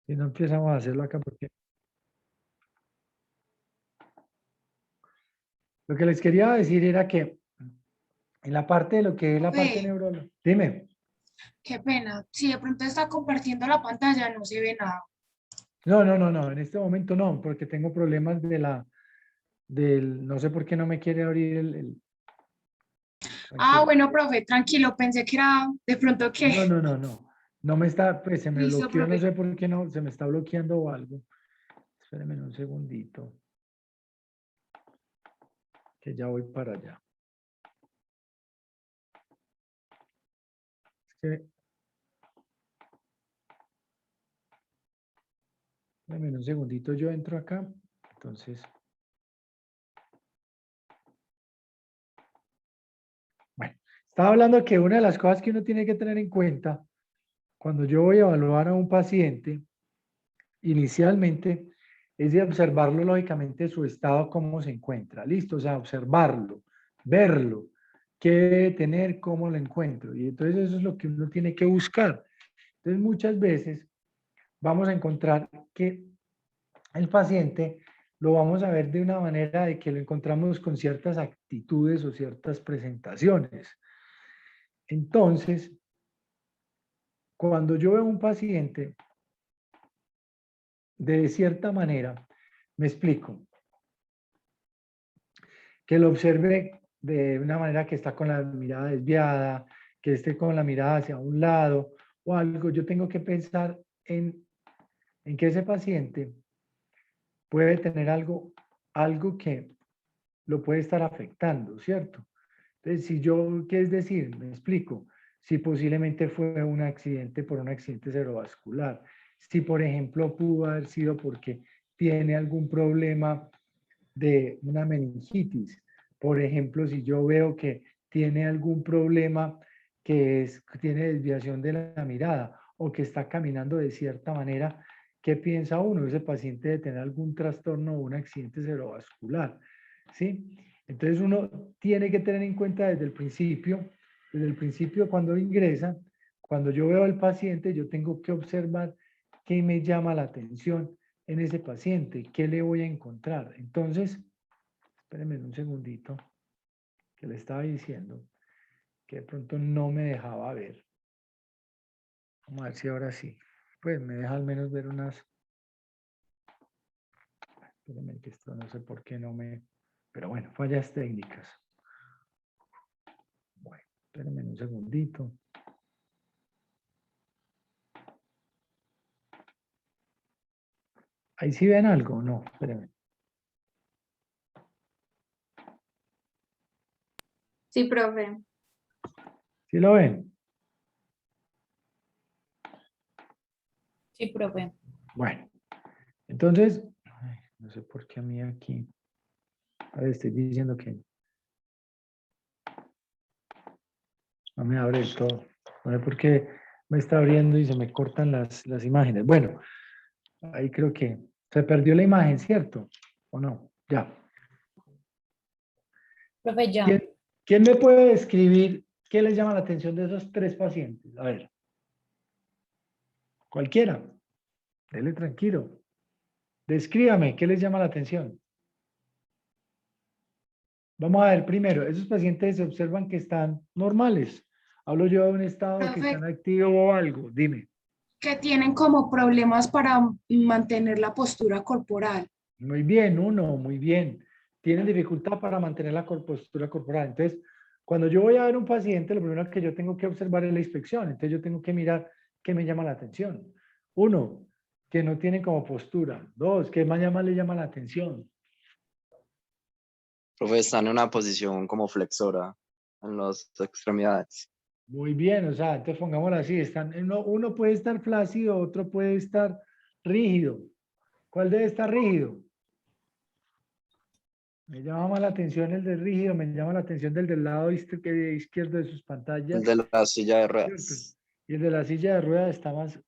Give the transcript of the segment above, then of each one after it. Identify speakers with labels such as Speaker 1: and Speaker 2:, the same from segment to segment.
Speaker 1: Si no empezamos a hacerlo acá, porque lo que les quería decir era que en la parte de lo que es la parte
Speaker 2: Ve,
Speaker 1: neurológica, dime,
Speaker 2: qué pena. Si de pronto está compartiendo la pantalla, no se ve nada.
Speaker 1: no, en este momento no, porque tengo problemas no sé por qué no me quiere abrir
Speaker 2: Ah,
Speaker 1: tranquilo.
Speaker 2: bueno, profe, tranquilo. Pensé que era de pronto que.
Speaker 1: No me está, pues se me
Speaker 2: Listo,
Speaker 1: bloqueó, no
Speaker 2: profe.
Speaker 1: sé por qué no, se me está bloqueando o algo. Espérenme un segundito, que ya voy para allá. Es que, espérenme un segundito, yo entro acá, entonces, bueno, estaba hablando que una de las cosas que uno tiene que tener en cuenta cuando yo voy a evaluar a un paciente, inicialmente, es de observarlo lógicamente su estado, cómo se encuentra. Listo, o sea, observarlo, verlo, qué debe tener, cómo lo encuentro. Y entonces eso es lo que uno tiene que buscar. Entonces muchas veces vamos a encontrar que el paciente lo vamos a ver de una manera de que lo encontramos con ciertas actitudes o ciertas presentaciones. Entonces, cuando yo veo un paciente, de cierta manera, me explico, que lo observe de una manera que está con la mirada desviada, que esté con la mirada hacia un lado o algo, yo tengo que pensar en que ese paciente puede tener algo que lo puede estar afectando, ¿cierto? Entonces, si yo, ¿qué es decir? Me explico. Si posiblemente fue un accidente por un accidente cerebrovascular, si por ejemplo pudo haber sido porque tiene algún problema de una meningitis. Por ejemplo, si yo veo que tiene algún problema que tiene desviación de la mirada o que está caminando de cierta manera, ¿qué piensa uno? Ese paciente de tener algún trastorno o un accidente cerebrovascular, ¿sí? Entonces uno tiene que tener en cuenta desde el principio cuando ingresa, cuando yo veo al paciente, yo tengo que observar qué me llama la atención en ese paciente, qué le voy a encontrar. Entonces, espérenme un segundito, que le estaba diciendo que de pronto no me dejaba ver. Vamos a ver si ahora sí. Pues me deja al menos ver unas. Espérenme que esto no sé por qué no me. Pero bueno, fallas técnicas. Bueno, espérenme un segundito. Ahí sí ven algo, no, espérenme.
Speaker 3: Sí, profe.
Speaker 1: ¿Sí lo ven?
Speaker 3: Sí, profe.
Speaker 1: Bueno, entonces, ay, no sé por qué a mí aquí. A ver, estoy diciendo que no me abre el todo. No sé por qué me está abriendo y se me cortan las imágenes. Bueno, ahí creo que se perdió la imagen, ¿cierto? ¿O no? Ya.
Speaker 3: Profe, ya.
Speaker 1: ¿Quién, quién me puede describir qué les llama la atención de esos tres pacientes? A ver, cualquiera. Dele tranquilo. Descríbame qué les llama la atención. Vamos a ver primero, esos pacientes se observan que están normales. Hablo yo de un estado que
Speaker 2: Profe,
Speaker 1: están activos o algo. Dime.
Speaker 2: que tienen como problemas para mantener la postura corporal.
Speaker 1: Muy bien, uno, muy bien. Tienen dificultad para mantener la postura corporal. Entonces, cuando yo voy a ver un paciente, lo primero que yo tengo que observar es la inspección. Entonces, yo tengo que mirar qué me llama la atención. Uno, que no tienen como postura. Dos, que más le llama la atención.
Speaker 4: Profe, está en una posición como flexora en las extremidades.
Speaker 1: Muy bien, o sea, entonces pongámoslo así. Uno puede estar flácido, otro puede estar rígido. ¿Cuál debe estar rígido? Me llama más la atención el del rígido, me llama la atención del lado izquierdo de sus
Speaker 4: El
Speaker 1: pantallas.
Speaker 4: de la silla de
Speaker 1: ¿Cierto?
Speaker 4: ruedas.
Speaker 1: Y el de la silla de ruedas está más,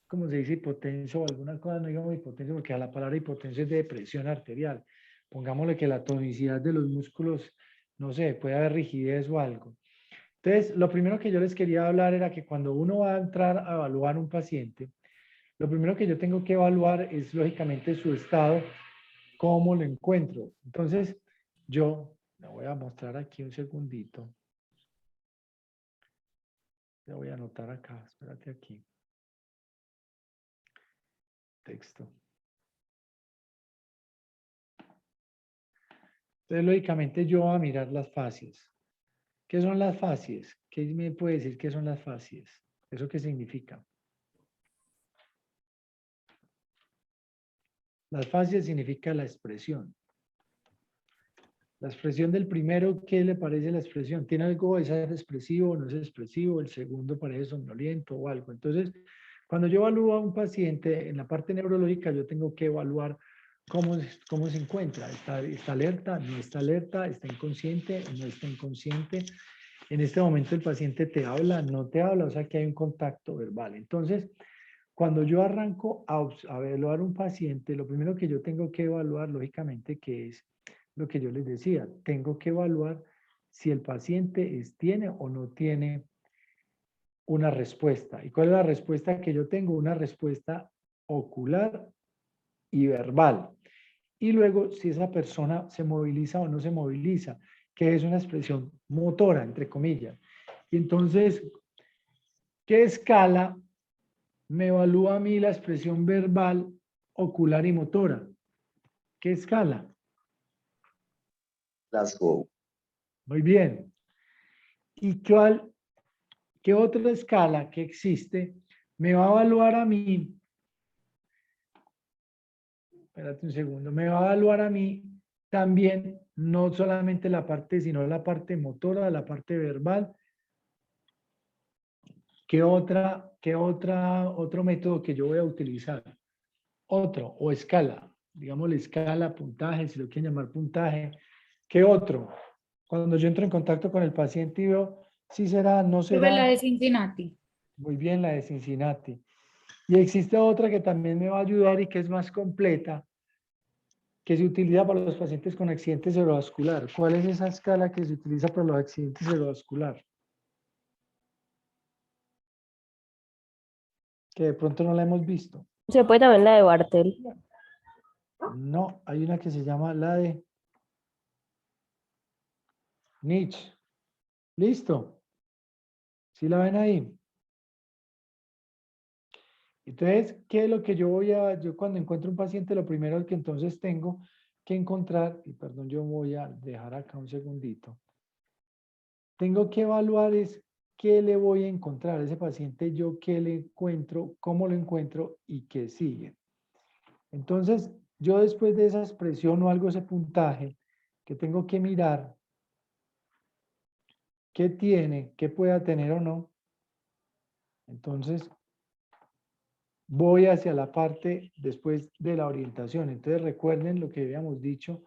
Speaker 1: como se dice, hipotenso o alguna cosa, no digamos hipotenso, porque a la palabra hipotenso es de presión arterial. Pongámosle que la tonicidad de los músculos, no sé, puede haber rigidez o algo. Entonces, lo primero que yo les quería hablar era que cuando uno va a entrar a evaluar un paciente, lo primero que yo tengo que evaluar es lógicamente su estado, cómo lo encuentro. Entonces, yo le voy a mostrar aquí un segundito. Le voy a anotar acá, espérate aquí. Texto. Entonces, lógicamente, yo voy a mirar las facies. ¿Qué son las facies? ¿Qué me puede decir qué son las facies? ¿Eso qué significa? Las facies significa la expresión. La expresión del primero, ¿qué le parece la expresión? ¿Tiene algo de ser expresivo o no es expresivo? El segundo parece somnoliento o algo. Entonces, cuando yo evalúo a un paciente en la parte neurológica, yo tengo que evaluar cómo se encuentra. ¿Está alerta? ¿No está alerta? ¿Está inconsciente? ¿No está inconsciente? En este momento el paciente te habla, no te habla, o sea que hay un contacto verbal. Entonces, cuando yo arranco a evaluar un paciente, lo primero que yo tengo que evaluar, lógicamente, que es lo que yo les decía, tengo que evaluar si el paciente tiene o no tiene una respuesta. ¿Y cuál es la respuesta que yo tengo? Una respuesta ocular y verbal. Y luego, si esa persona se moviliza o no se moviliza, que es una expresión motora, entre comillas. Y entonces, ¿qué escala me evalúa a mí la expresión verbal, ocular y motora? ¿Qué escala?
Speaker 4: Glasgow.
Speaker 1: Muy bien. ¿Y qué otra escala que existe me va a evaluar a mí? Espérate un segundo. Me va a evaluar a mí también, no solamente la parte, sino la parte motora, la parte verbal. Otro método que yo voy a utilizar? Otro, o escala. Digamos la escala, puntaje, si lo quieren llamar puntaje. ¿Qué otro? Cuando yo entro en contacto con el paciente y veo si será, no
Speaker 3: Profe, la
Speaker 1: será.
Speaker 3: de Cincinnati.
Speaker 1: Muy bien, la de Cincinnati. Y existe otra que también me va a ayudar y que es más completa, que se utiliza para los pacientes con accidente cerebrovascular. ¿Cuál es esa escala que se utiliza para los accidentes cerebrovascular? Que de pronto no la hemos visto.
Speaker 5: Se puede también la de Bartel.
Speaker 1: No, hay una que se llama la de Nietzsche. ¿Listo? ¿Sí la ven ahí? Entonces, ¿qué es lo que yo cuando encuentro un paciente, lo primero que entonces tengo que encontrar, y perdón, yo voy a dejar acá un segundito, tengo que evaluar es qué le voy a encontrar a ese paciente, yo qué le encuentro, cómo lo encuentro y qué sigue. Entonces, yo después de esa expresión o algo, ese puntaje, que tengo que mirar qué tiene, qué pueda tener o no, entonces voy hacia la parte después de la orientación. Entonces recuerden lo que habíamos dicho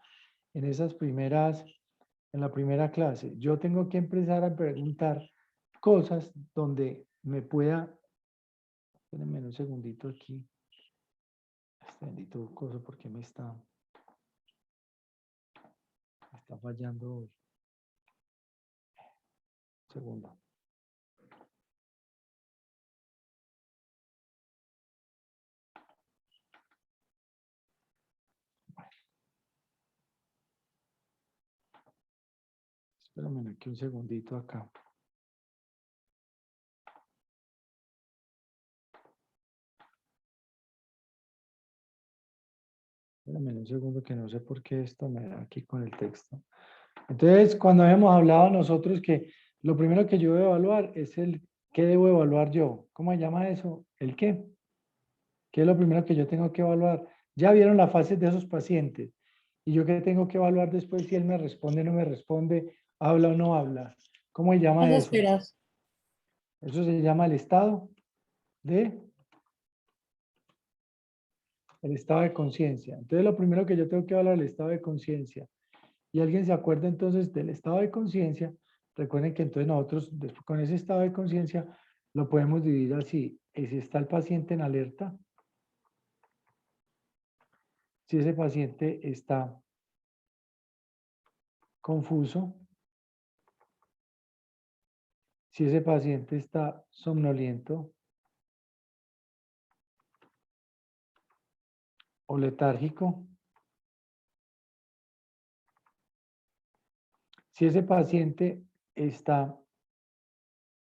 Speaker 1: en en la primera clase. Yo tengo que empezar a preguntar cosas donde me pueda, espérenme un segundito aquí, este bendito cosa porque me está fallando hoy. Segundo. Espérame aquí un segundito acá. Espérame un segundo que no sé por qué esto me da aquí con el texto. Entonces, cuando habíamos hablado nosotros que lo primero que yo debo evaluar es el qué debo evaluar yo. ¿Cómo se llama eso? ¿El qué? ¿Qué es lo primero que yo tengo que evaluar? Ya vieron las fases de esos pacientes. ¿Y yo qué tengo que evaluar después si él me responde, no me responde, habla o no habla? ¿Cómo se llama
Speaker 3: Las
Speaker 1: eso?
Speaker 3: esperas.
Speaker 1: Eso se llama el estado de conciencia. Entonces, lo primero que yo tengo que evaluar es el estado de conciencia. Y alguien se acuerda entonces del estado de conciencia. Recuerden que entonces nosotros, después, con ese estado de conciencia, lo podemos dividir así. Si está el paciente en alerta, si ese paciente está confuso, si ese paciente está somnoliento, o letárgico. Si ese paciente está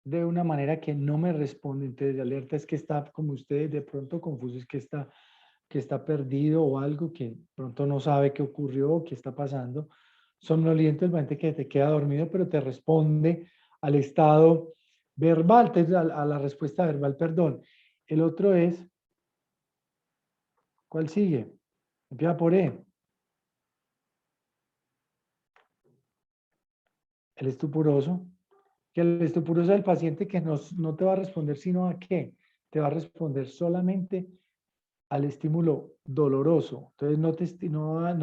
Speaker 1: de una manera que no me responde, entonces de alerta es que está como ustedes de pronto confusos, que está perdido o algo, que pronto no sabe qué ocurrió o qué está pasando. Somnoliento, el paciente que te queda dormido, pero te responde al estado verbal, a la respuesta verbal, perdón. El otro es, ¿cuál sigue? Empieza por E. El estupuroso. Que el estupuroso es el paciente que no te va a responder sino a qué. Te va a responder solamente al estímulo doloroso. Entonces no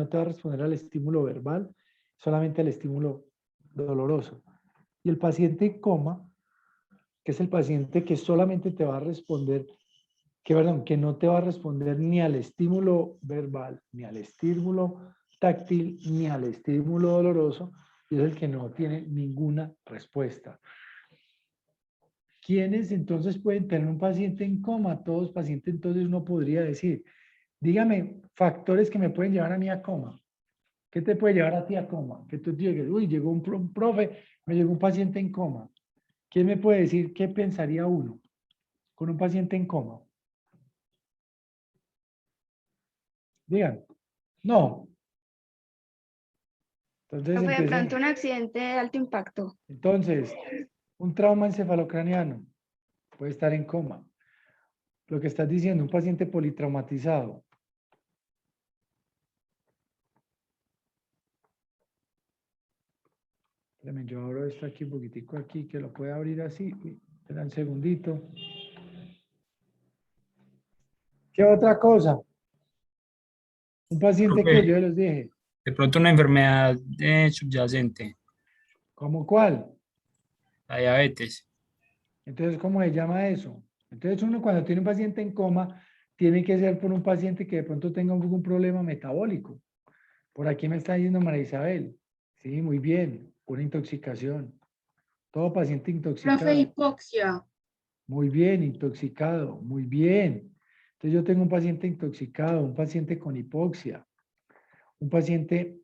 Speaker 1: te va a responder al estímulo verbal, solamente al estímulo doloroso. Y el paciente en coma, que es el paciente que solamente te va a responder, que no te va a responder ni al estímulo verbal, ni al estímulo táctil, ni al estímulo doloroso, y es el que no tiene ninguna respuesta. ¿Quiénes entonces pueden tener un paciente en coma? Todos pacientes, entonces uno podría decir, dígame factores que me pueden llevar a mí a coma. ¿Qué te puede llevar a ti a coma? Que tú llegues, uy, llegó un profe, me llegó un paciente en coma. ¿Quién me puede decir qué pensaría uno con un paciente en coma? Digan, no. Entonces,
Speaker 3: Profe, de
Speaker 1: empecemos.
Speaker 3: pronto un accidente de alto impacto.
Speaker 1: Entonces, un trauma encefalocraniano puede estar en coma. Lo que estás diciendo, un paciente politraumatizado. Espérame, yo abro esto aquí un poquitico aquí, que lo puede abrir así. Uy, espera un segundito. ¿Qué otra cosa? Un paciente que
Speaker 6: Profe,
Speaker 1: yo les dije,
Speaker 6: de pronto una enfermedad subyacente,
Speaker 1: ¿cómo cuál?
Speaker 6: la diabetes.
Speaker 1: Entonces, ¿cómo se llama eso? Entonces, uno cuando tiene un paciente en coma, tiene que ser por un paciente que de pronto tenga algún problema metabólico. Por aquí me está diciendo María Isabel. Sí, muy bien. Una intoxicación. Todo paciente
Speaker 2: Profe,
Speaker 1: intoxicado.
Speaker 2: hipoxia.
Speaker 1: Muy bien, intoxicado. Muy bien. Entonces, yo tengo un paciente intoxicado, un paciente con hipoxia, un paciente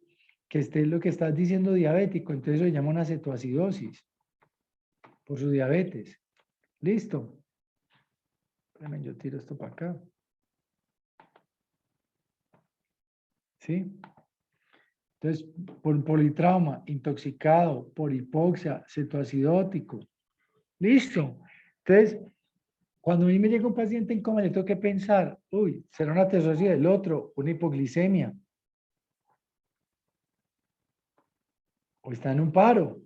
Speaker 1: que esté lo que estás diciendo diabético. Entonces, se llama una cetoacidosis por su diabetes. Listo. Espérame, yo tiro esto para acá. ¿Sí? Entonces, por politrauma, intoxicado, por hipoxia, cetoacidótico. Listo. Entonces, cuando a mí me llega un paciente en coma, le tengo que pensar, uy, será una tesosidad, el otro, una hipoglicemia, o está en un paro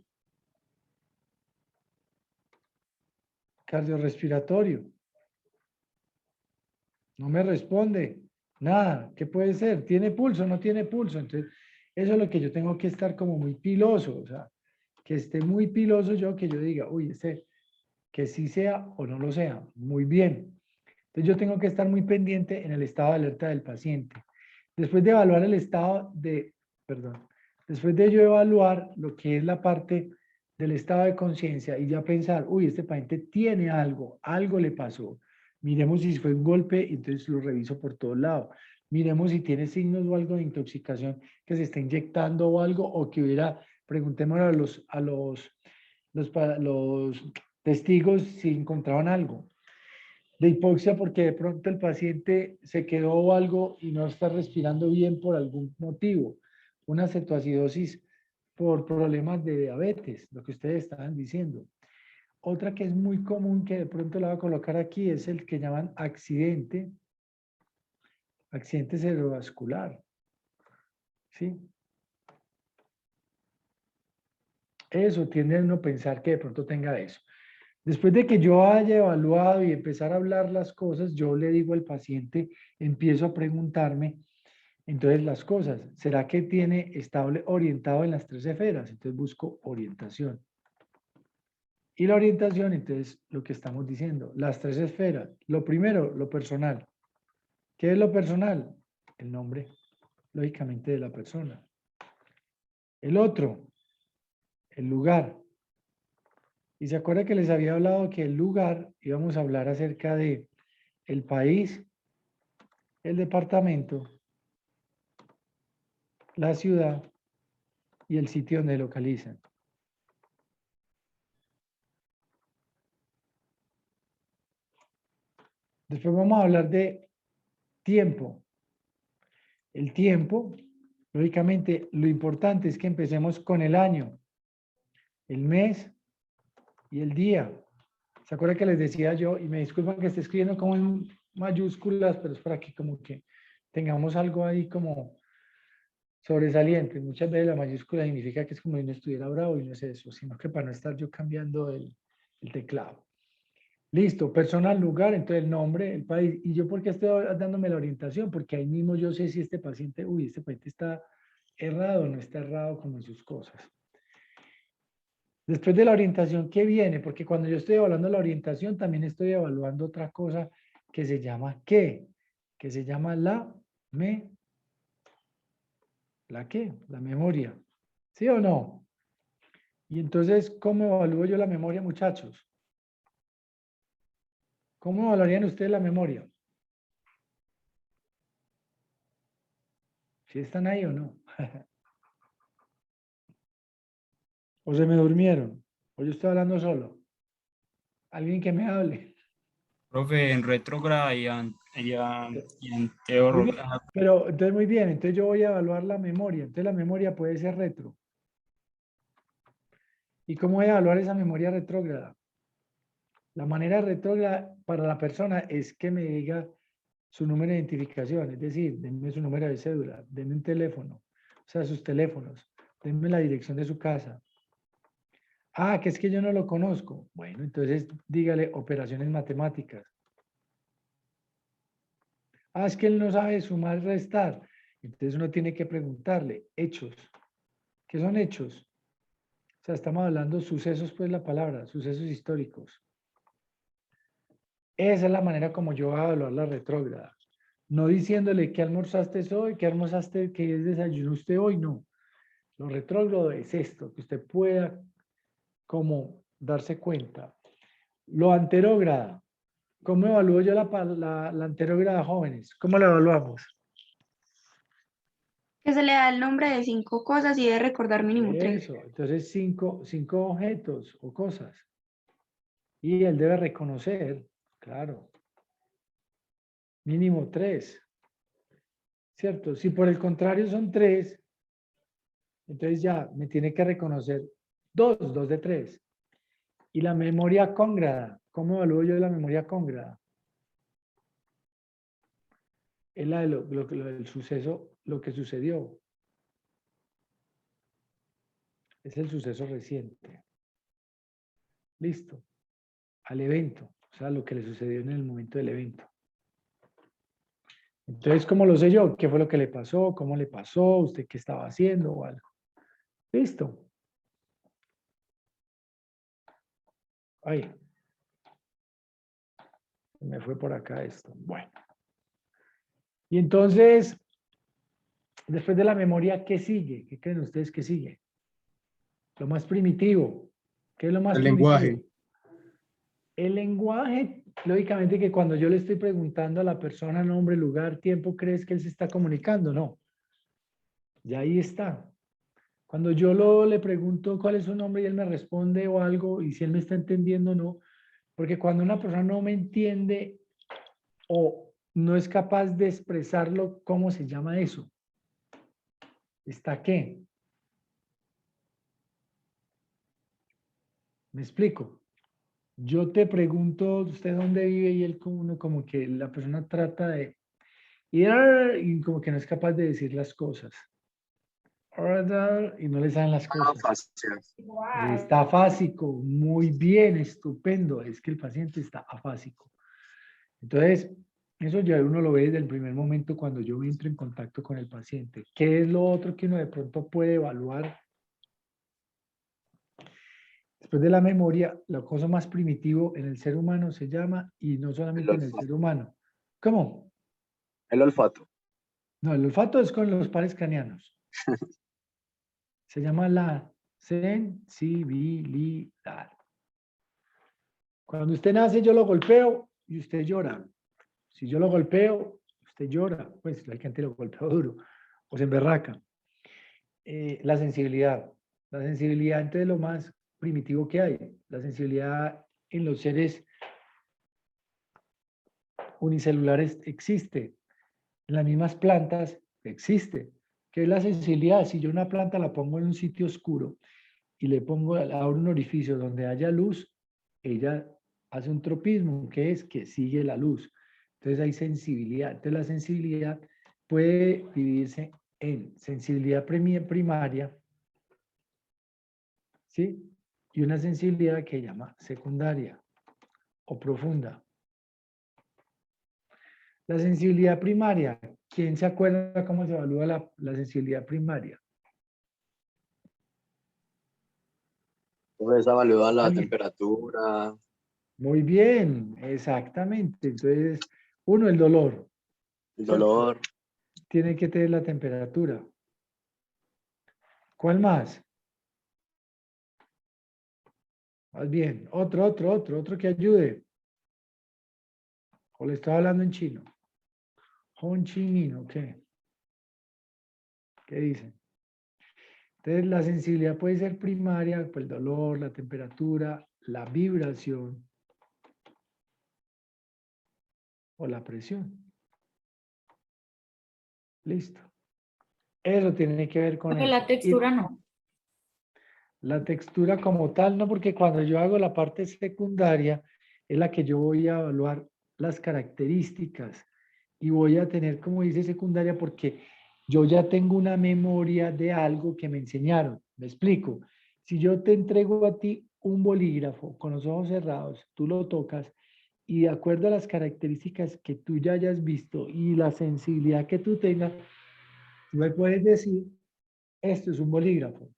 Speaker 1: cardiorrespiratorio. No me responde. Nada. ¿Qué puede ser? ¿Tiene pulso? ¿No tiene pulso? Entonces, eso es lo que yo tengo que estar como muy piloso. O sea, que esté muy piloso yo, que yo diga, uy, que sí sea o no lo sea. Muy bien. Entonces, yo tengo que estar muy pendiente en el estado de alerta del paciente. Después de evaluar el estado de, perdón, después de yo evaluar lo que es la parte del estado de conciencia y ya pensar, uy, este paciente tiene algo, algo le pasó. Miremos si fue un golpe, entonces lo reviso por todos lados. Miremos si tiene signos o algo de intoxicación que se está inyectando o algo, o que hubiera, preguntémosle a los testigos si encontraban algo de hipoxia, porque de pronto el paciente se quedó o algo y no está respirando bien por algún motivo. Una cetoacidosis por problemas de diabetes, lo que ustedes estaban diciendo. Otra que es muy común, que de pronto la voy a colocar aquí, es el que llaman accidente cerebrovascular. ¿Sí? Eso tiende a uno a pensar que de pronto tenga eso. Después de que yo haya evaluado y empezar a hablar las cosas, yo le digo al paciente, empiezo a preguntarme, entonces las cosas, ¿será que tiene estable orientado en las 3 esferas? Entonces busco orientación. Y la orientación, entonces, lo que estamos diciendo, las 3 esferas. Lo primero, lo personal. ¿Qué es lo personal? El nombre, lógicamente, de la persona. El otro, el lugar. Y se acuerda que les había hablado que el lugar, íbamos a hablar acerca de el país, el departamento, la ciudad y el sitio donde localizan. Después vamos a hablar de tiempo. El tiempo, lógicamente, lo importante es que empecemos con el año, el mes y el día. ¿Se acuerdan que les decía yo? Y me disculpan que esté escribiendo como en mayúsculas, pero es para que como que tengamos algo ahí como sobresaliente. Muchas veces la mayúscula significa que es como si no estuviera bravo y no es eso, sino que para no estar yo cambiando el teclado. Listo, persona, lugar, entonces el nombre, el país. ¿Y yo por qué estoy dándome la orientación? Porque ahí mismo yo sé si este paciente, este paciente está errado o no está errado como en sus cosas. Después de la orientación, ¿qué viene? Porque cuando yo estoy evaluando la orientación, también estoy evaluando otra cosa que se llama ¿qué? Que se llama la memoria. ¿Sí o no? Y entonces, ¿cómo evalúo yo la memoria, muchachos? ¿Cómo evaluarían ustedes la memoria? ¿Si están ahí o no? ¿O se me durmieron? ¿O yo estoy hablando solo? ¿Alguien que me hable?
Speaker 6: Profe, en retrógrada y en
Speaker 1: Muy bien, pero entonces muy bien, entonces yo voy a evaluar la memoria. Entonces la memoria puede ser retro. ¿Y cómo voy a evaluar esa memoria retrógrada? La manera retrógrada para la persona es que me diga su número de identificación, es decir, denme su número de cédula, denme un teléfono, o sea, sus teléfonos, denme la dirección de su casa. Ah, que es que yo no lo conozco. Bueno, entonces dígale operaciones matemáticas. Ah, es que él no sabe sumar y restar. Entonces uno tiene que preguntarle, hechos. ¿Qué son hechos? O sea, estamos hablando sucesos, pues la palabra, sucesos históricos. Esa es la manera como yo voy a evaluar la retrógrada. No diciéndole qué almorzaste hoy, qué almorzaste, qué desayunó usted hoy, no. Lo retrógrado es esto, que usted pueda como darse cuenta. Lo anterógrada. ¿Cómo evalúo yo la anterógrada, jóvenes? ¿Cómo la evaluamos?
Speaker 3: Que se le da el nombre de 5 cosas y debe recordar mínimo 3.
Speaker 1: Eso, entonces cinco objetos o cosas. Y él debe reconocer, claro, mínimo 3. ¿Cierto? Si por el contrario son 3, entonces ya me tiene que reconocer 2 de 3. Y la memoria cóngrada, ¿cómo evalúo yo la memoria cóngrada? Es la de lo del suceso, lo que sucedió. Es el suceso reciente. Listo. Al evento, o sea, lo que le sucedió en el momento del evento. Entonces, ¿cómo lo sé yo? ¿Qué fue lo que le pasó? ¿Cómo le pasó? ¿Usted qué estaba haciendo o algo? Listo. Ahí. Me fue por acá esto. Bueno. Y entonces, después de la memoria, ¿qué sigue? ¿Qué creen ustedes que sigue? Lo más primitivo. ¿Qué es lo más
Speaker 6: El
Speaker 1: primitivo?
Speaker 6: lenguaje.
Speaker 1: El lenguaje, lógicamente que cuando yo le estoy preguntando a la persona nombre, lugar, tiempo, ¿crees que él se está comunicando? No. Ya ahí está. Cuando yo le pregunto cuál es su nombre y él me responde o algo, y si él me está entendiendo, no. Porque cuando una persona no me entiende o no es capaz de expresarlo, ¿cómo se llama eso? ¿Está qué? ¿Me explico? Yo te pregunto, ¿usted dónde vive? Y él como que la persona trata de... Y como que no es capaz de decir las cosas. Y no le salen las cosas. Está afásico, muy bien, estupendo. Es que el paciente está afásico. Entonces, eso ya uno lo ve desde el primer momento cuando yo entro en contacto con el paciente. ¿Qué es lo otro que uno de pronto puede evaluar? Después de la memoria, la cosa más primitivo en el ser humano se llama, y no solamente en el ser humano. ¿Cómo?
Speaker 4: El olfato.
Speaker 1: No, el olfato es con los pares craneanos. Se llama la sensibilidad. Cuando usted nace, yo lo golpeo y usted llora. Si yo lo golpeo, usted llora, pues la gente lo golpea duro o se emberraca. La sensibilidad. La sensibilidad, entonces, lo más primitivo que hay. La sensibilidad en los seres unicelulares existe. En las mismas plantas existe. ¿Qué es la sensibilidad? Si yo una planta la pongo en un sitio oscuro y le pongo, abro un orificio donde haya luz, ella hace un tropismo, que es que sigue la luz. Entonces hay sensibilidad. Entonces la sensibilidad puede dividirse en sensibilidad primaria, ¿sí? Y una sensibilidad que llama secundaria o profunda. La sensibilidad primaria, ¿quién se acuerda cómo se evalúa la sensibilidad primaria?
Speaker 4: Entonces evalúa la
Speaker 1: ¿Alguien?
Speaker 4: temperatura,
Speaker 1: Muy bien, exactamente. Entonces, uno, el dolor.
Speaker 4: el
Speaker 1: ¿Cierto?
Speaker 4: dolor,
Speaker 1: Tiene que tener la temperatura. ¿Cuál más? Más bien, otro que ayude. O le estaba hablando en chino. Hon Chinino, ¿qué? ¿Qué dice? Entonces, la sensibilidad puede ser primaria, pues el dolor, la temperatura, la vibración o la presión. Listo. Eso tiene que ver con
Speaker 7: Profe,
Speaker 1: eso.
Speaker 7: la textura no.
Speaker 1: La textura como tal, no, porque cuando yo hago la parte secundaria, es la que yo voy a evaluar las características y voy a tener, como dice secundaria, porque yo ya tengo una memoria de algo que me enseñaron. Me explico. Si yo te entrego a ti un bolígrafo con los ojos cerrados, tú lo tocas y de acuerdo a las características que tú ya hayas visto y la sensibilidad que tú tengas, tú me puedes decir, esto es un bolígrafo.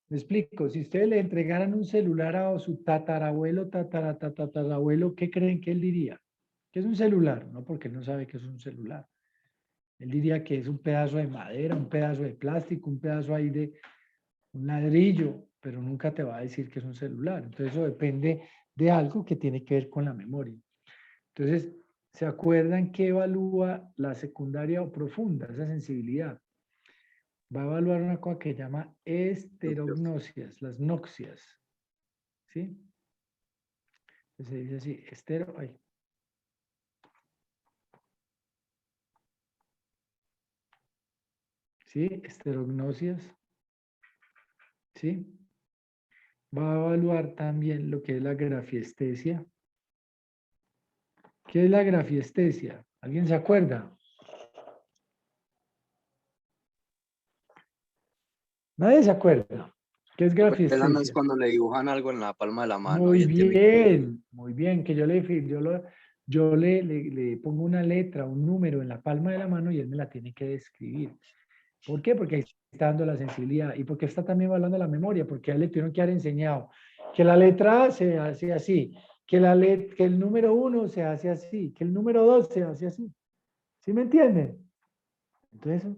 Speaker 1: Me explico, si ustedes le entregaran un celular a su tatarabuelo, tatarabuelo, ¿qué creen que él diría? Que es un celular, no porque él no sabe que es un celular. Él diría que es un pedazo de madera, un pedazo de plástico, un pedazo ahí de un ladrillo, pero nunca te va a decir que es un celular. Entonces eso depende de algo que tiene que ver con la memoria. Entonces, ¿se acuerdan que evalúa la secundaria o profunda, esa sensibilidad? Va a evaluar una cosa que llama esterognostias, las noxias. ¿Sí? Se dice así, ¿sí? Esterognostias. ¿Sí? Va a evaluar también lo que es la grafiestesia. ¿Qué es la grafiestesia? ¿Alguien se acuerda? Nadie se acuerda. ¿Qué es
Speaker 4: esa no es
Speaker 1: grafiestesia?
Speaker 4: cuando le dibujan algo en la palma de la mano y
Speaker 1: Muy bien, que yo le pongo una letra, un número en la palma de la mano y él me la tiene que describir. ¿Por qué? Porque ahí está dando la sensibilidad. ¿Y porque está también hablando de la memoria? Porque a él le tuvieron que haber enseñado que la letra A se hace así, que el número 1 se hace así, que el número 2 se hace así. ¿Sí me entienden? Entonces,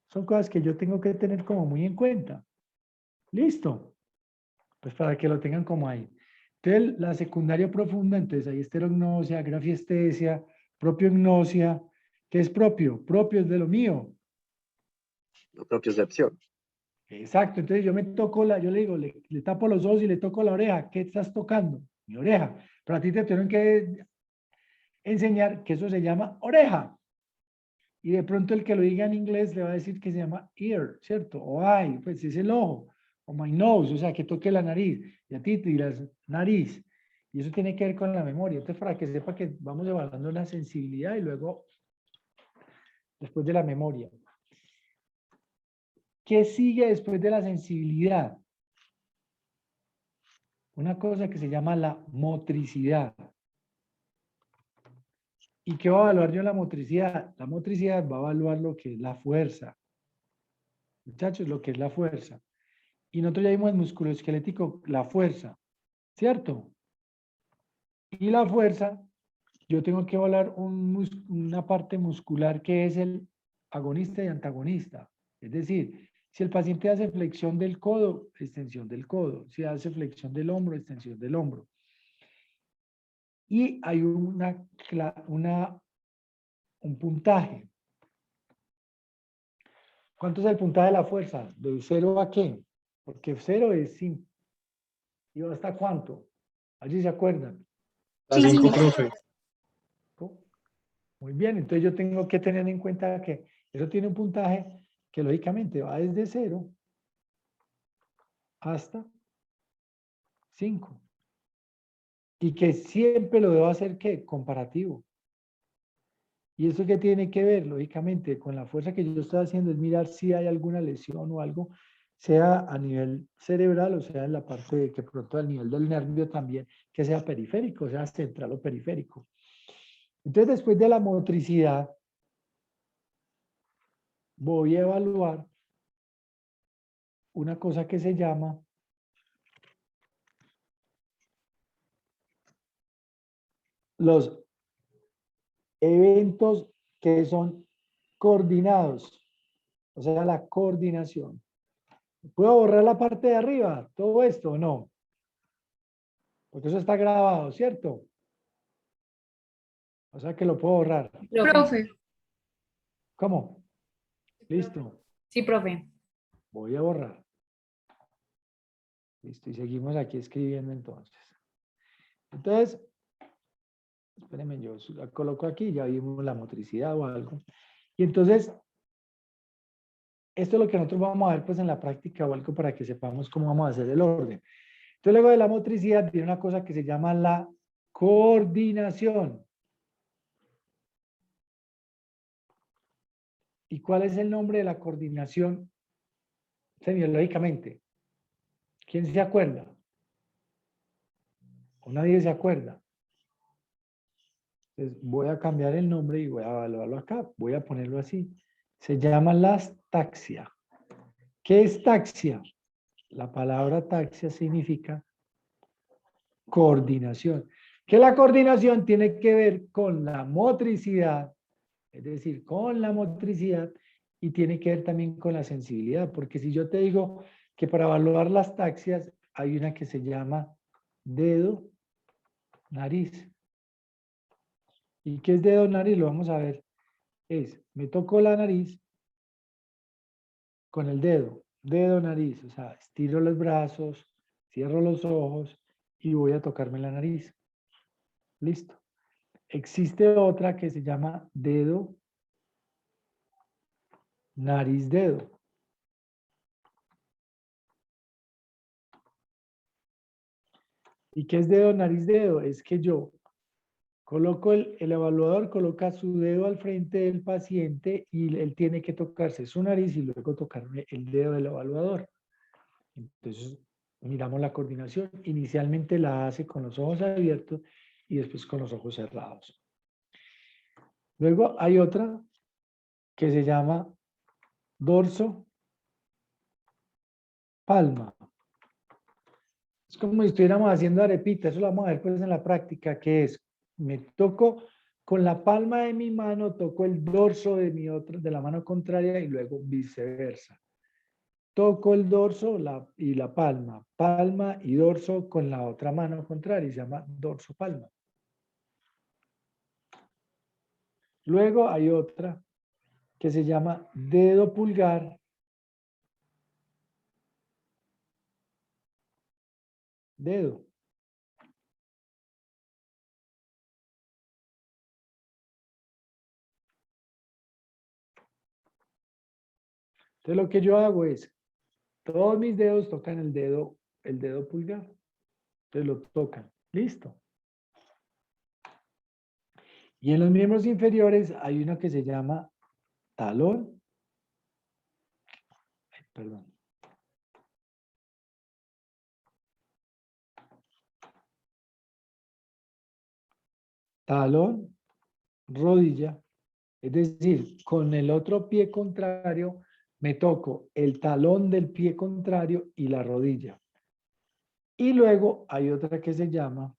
Speaker 1: son cosas que yo tengo que tener como muy en cuenta. Listo. Pues para que lo tengan como ahí. Entonces, la secundaria profunda, entonces hay esterognosia, grafiestesia, propioignosia. ¿Qué es propio? Propio es de lo mío.
Speaker 4: la propiocepción.
Speaker 1: Exacto, entonces yo le digo, le tapo los ojos y le toco la oreja. ¿Qué estás tocando? Mi oreja. Pero a ti te tuvieron que enseñar que eso se llama oreja. Y de pronto el que lo diga en inglés le va a decir que se llama ear, ¿cierto? O eye, pues es el ojo. O my nose, o sea, que toque la nariz. Y a ti te dirás nariz. Y eso tiene que ver con la memoria. Entonces, para que sepa que vamos evaluando la sensibilidad y luego, después de la memoria. ¿Qué sigue después de la sensibilidad? Una cosa que se llama la motricidad. ¿Y qué va a evaluar yo en la motricidad? La motricidad va a evaluar lo que es la fuerza. Muchachos, lo que es la fuerza. Y nosotros ya vimos en musculoesquelético la fuerza, ¿cierto? Y la fuerza, yo tengo que evaluar una parte muscular que es el agonista y antagonista. Es decir, si el paciente hace flexión del codo, extensión del codo. Si hace flexión del hombro, extensión del hombro. Y hay una un puntaje. ¿Cuánto es el puntaje de la fuerza? ¿De 0 a qué? Porque 0 es 5. ¿Y hasta cuánto? Allí se acuerdan.
Speaker 6: A 5, profe.
Speaker 1: ¿No? Muy bien, entonces yo tengo que tener en cuenta que eso tiene un puntaje que lógicamente va desde 0 hasta 5. Y que siempre lo debo hacer, ¿qué? Comparativo. ¿Y eso qué tiene que ver? Lógicamente, con la fuerza que yo estoy haciendo es mirar si hay alguna lesión o algo, sea a nivel cerebral o sea en la parte de que pronto al nivel del nervio también, que sea periférico, sea central o periférico. Entonces, después de la motricidad, voy a evaluar una cosa que se llama los eventos que son coordinados, o sea, la coordinación. ¿Puedo borrar la parte de arriba? ¿Todo esto o no? Porque eso está grabado, ¿cierto? O sea que lo puedo borrar.
Speaker 2: Profe,
Speaker 1: ¿Cómo? Listo.
Speaker 7: Sí, profe.
Speaker 1: Voy a borrar. Listo. Y seguimos aquí escribiendo entonces. Entonces, espérenme, yo la coloco aquí, ya vimos la motricidad o algo. Y entonces, esto es lo que nosotros vamos a ver pues en la práctica o algo para que sepamos cómo vamos a hacer el orden. Entonces, luego de la motricidad viene una cosa que se llama la coordinación. ¿Y cuál es el nombre de la coordinación semiológicamente? ¿Quién se acuerda? ¿O nadie se acuerda? Entonces voy a cambiar el nombre y voy a evaluarlo acá. Voy a ponerlo así. Se llama taxia. ¿Qué es taxia? La palabra taxia significa coordinación. Que la coordinación tiene que ver con la motricidad, es decir, con la motricidad y tiene que ver también con la sensibilidad, porque si yo te digo que para evaluar las taxias hay una que se llama dedo, nariz. ¿Y qué es dedo, nariz? Lo vamos a ver. Me toco la nariz con el dedo, nariz, o sea, estiro los brazos, cierro los ojos y voy a tocarme la nariz. Listo. Existe otra que se llama dedo, nariz, dedo. ¿Y qué es dedo, nariz, dedo? Es que yo coloco el evaluador, coloca su dedo al frente del paciente y él tiene que tocarse su nariz y luego tocarme el dedo del evaluador. Entonces, miramos la coordinación. Inicialmente la hace con los ojos abiertos y después con los ojos cerrados. Luego hay otra que se llama dorso, palma. Es como si estuviéramos haciendo arepita, eso lo vamos a ver pues en la práctica, que es, me toco con la palma de mi mano, toco el dorso de la mano contraria y luego viceversa. Toco el dorso y la palma, palma y dorso con la otra mano contraria, y se llama dorso palma. Luego hay otra que se llama dedo pulgar, dedo. Entonces lo que yo hago es, todos mis dedos tocan el dedo pulgar. Entonces lo tocan. Listo. Y en los miembros inferiores hay uno que se llama talón. Perdón. Talón, rodilla. Es decir, con el otro pie contrario me toco el talón del pie contrario y la rodilla. Y luego hay otra que se llama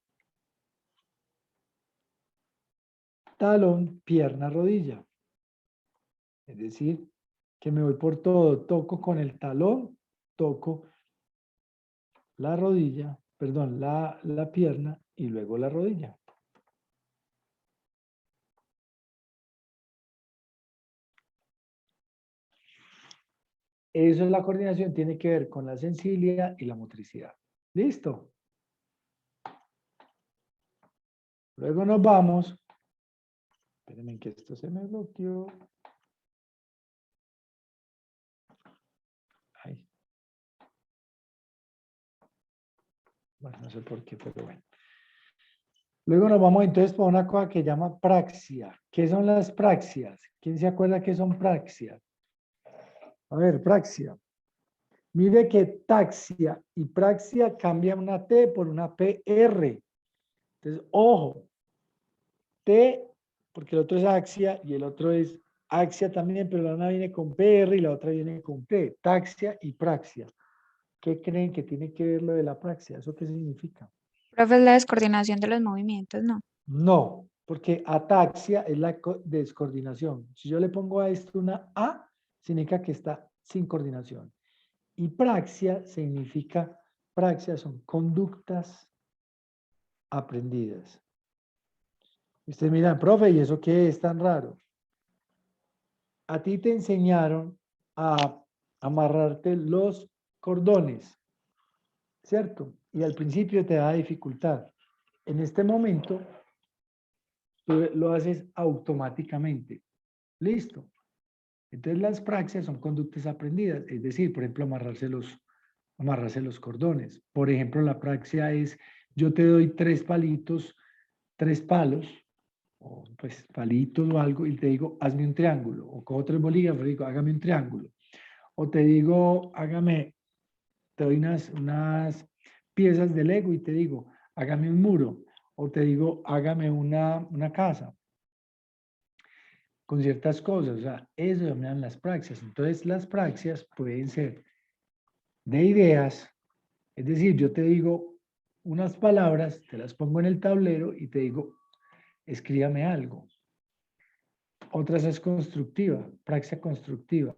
Speaker 1: talón, pierna, rodilla. Es decir, que me voy por todo. Toco con el talón, toco la rodilla, perdón, la pierna y luego la rodilla. Eso es la coordinación, tiene que ver con la sensibilidad y la motricidad. ¿Listo? Luego nos vamos. Espérenme que esto se me bloqueó. Ay. Bueno, no sé por qué, pero bueno. Luego nos vamos entonces por una cosa que llama praxia. ¿Qué son las praxias? ¿Quién se acuerda qué son praxias? A ver, praxia. Mire que taxia y praxia cambian una T por una PR. Entonces, ojo. T, porque el otro es axia y el otro es axia también, pero la una viene con PR y la otra viene con T. Taxia y praxia. ¿Qué creen que tiene que ver lo de la praxia? ¿Eso qué significa?
Speaker 7: Profe, es la descoordinación de los movimientos, ¿no?
Speaker 1: No, porque ataxia es la descoordinación. Si yo le pongo a esto una A, significa que está sin coordinación. Y praxia significa, praxia son conductas aprendidas. Y ustedes miran, profe, ¿y eso qué es tan raro? A ti te enseñaron a amarrarte los cordones, ¿cierto? Y al principio te da dificultad. En este momento, tú lo haces automáticamente. Listo. Entonces las praxias son conductas aprendidas, es decir, por ejemplo, amarrarse los cordones. Por ejemplo, la praxia es, yo te doy 3 palitos, 3 palos, o pues palitos o algo, y te digo, hazme un triángulo. O con otro bolígrafo, digo, hágame un triángulo. O te digo, te doy unas piezas de Lego y te digo, hágame un muro. O te digo, hágame una casa con ciertas cosas. O sea, eso llaman las praxias. Entonces, las praxias pueden ser de ideas, es decir, yo te digo unas palabras, te las pongo en el tablero y te digo, escríbame algo. Otras es constructiva, praxia constructiva,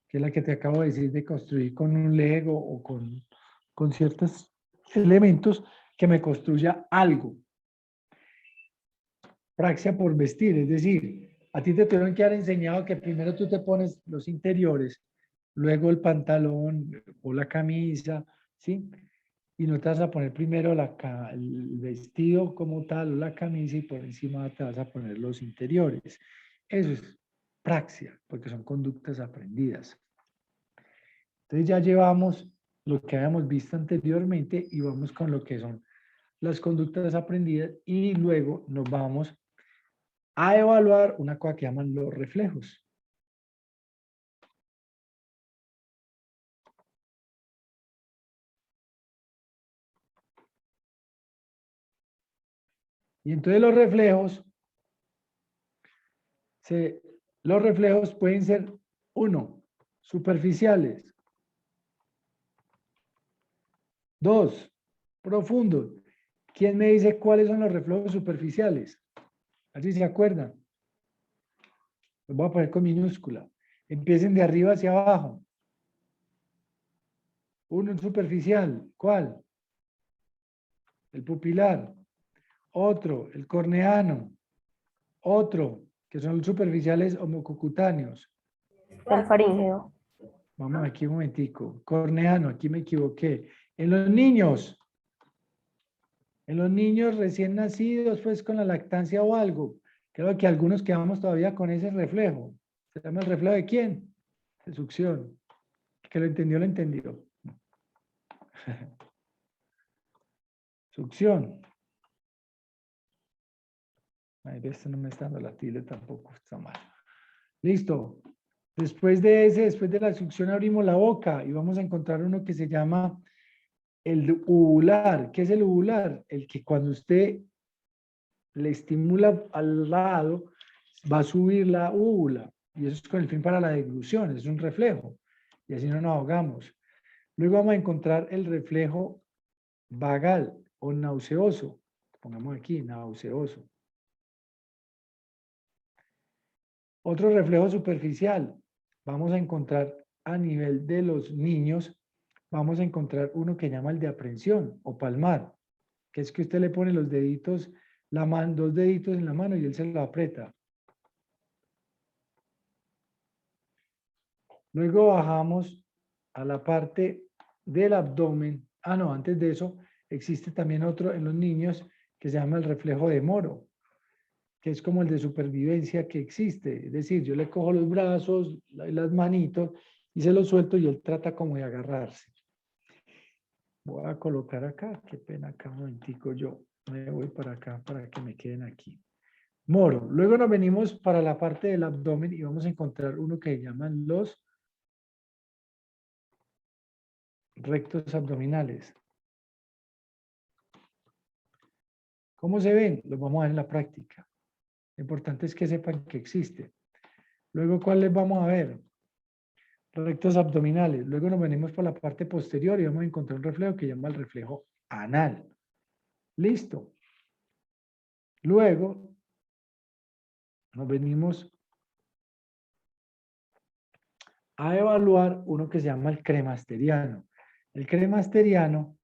Speaker 1: que es la que te acabo de decir de construir con un Lego o con ciertos elementos que me construya algo. Praxia por vestir, es decir, a ti te tuvieron que haber enseñado que primero tú te pones los interiores, luego el pantalón o la camisa, ¿sí? Y no te vas a poner primero el vestido como tal o la camisa y por encima te vas a poner los interiores. Eso es praxia, porque son conductas aprendidas. Entonces ya llevamos lo que habíamos visto anteriormente y vamos con lo que son las conductas aprendidas y luego nos vamos a evaluar una cosa que llaman los reflejos. Y entonces los reflejos pueden ser, 1, superficiales. 2, profundos. ¿Quién me dice cuáles son los reflejos superficiales? Así se acuerdan. Los voy a poner con minúscula. Empiecen de arriba hacia abajo. Uno superficial. ¿Cuál? El pupilar. Otro, el corneano. Otro, que son los superficiales homocutáneos.
Speaker 5: El faríngeo.
Speaker 1: Vamos aquí un momentico. Corneano, aquí me equivoqué. En los niños recién nacidos, pues con la lactancia o algo, creo que algunos quedamos todavía con ese reflejo. ¿Se llama el reflejo de quién? De succión. Que lo entendió, lo entendió. Succión. Ay, esto no me está dando la tilde tampoco, está mal. Listo. Después de la succión abrimos la boca y vamos a encontrar uno que se llama el uvular. ¿Qué es el uvular? El que cuando usted le estimula al lado, va a subir la úvula. Y eso es con el fin para la deglución, es un reflejo. Y así no nos ahogamos. Luego vamos a encontrar el reflejo vagal o nauseoso. Pongamos aquí, nauseoso. Otro reflejo superficial. Vamos a encontrar a nivel de los niños, vamos a encontrar uno que llama el de aprensión o palmar, que es que usted le pone los deditos, dos deditos en la mano y él se lo aprieta. Luego bajamos a la parte del abdomen. Ah, no, antes de eso existe también otro en los niños que se llama el reflejo de Moro, que es como el de supervivencia que existe. Es decir, yo le cojo los brazos, las manitos y se los suelto y él trata como de agarrarse. Voy a colocar acá, qué pena acá un momentico, yo me voy para acá para que me queden aquí. Moro. Luego nos venimos para la parte del abdomen y vamos a encontrar uno que se llaman los rectos abdominales. ¿Cómo se ven? Los vamos a ver en la práctica. Lo importante es que sepan que existe. Luego, ¿cuáles vamos a ver? Rectos abdominales. Luego nos venimos por la parte posterior y vamos a encontrar un reflejo que se llama el reflejo anal. Listo. Luego nos venimos a evaluar uno que se llama el cremasteriano. El cremasteriano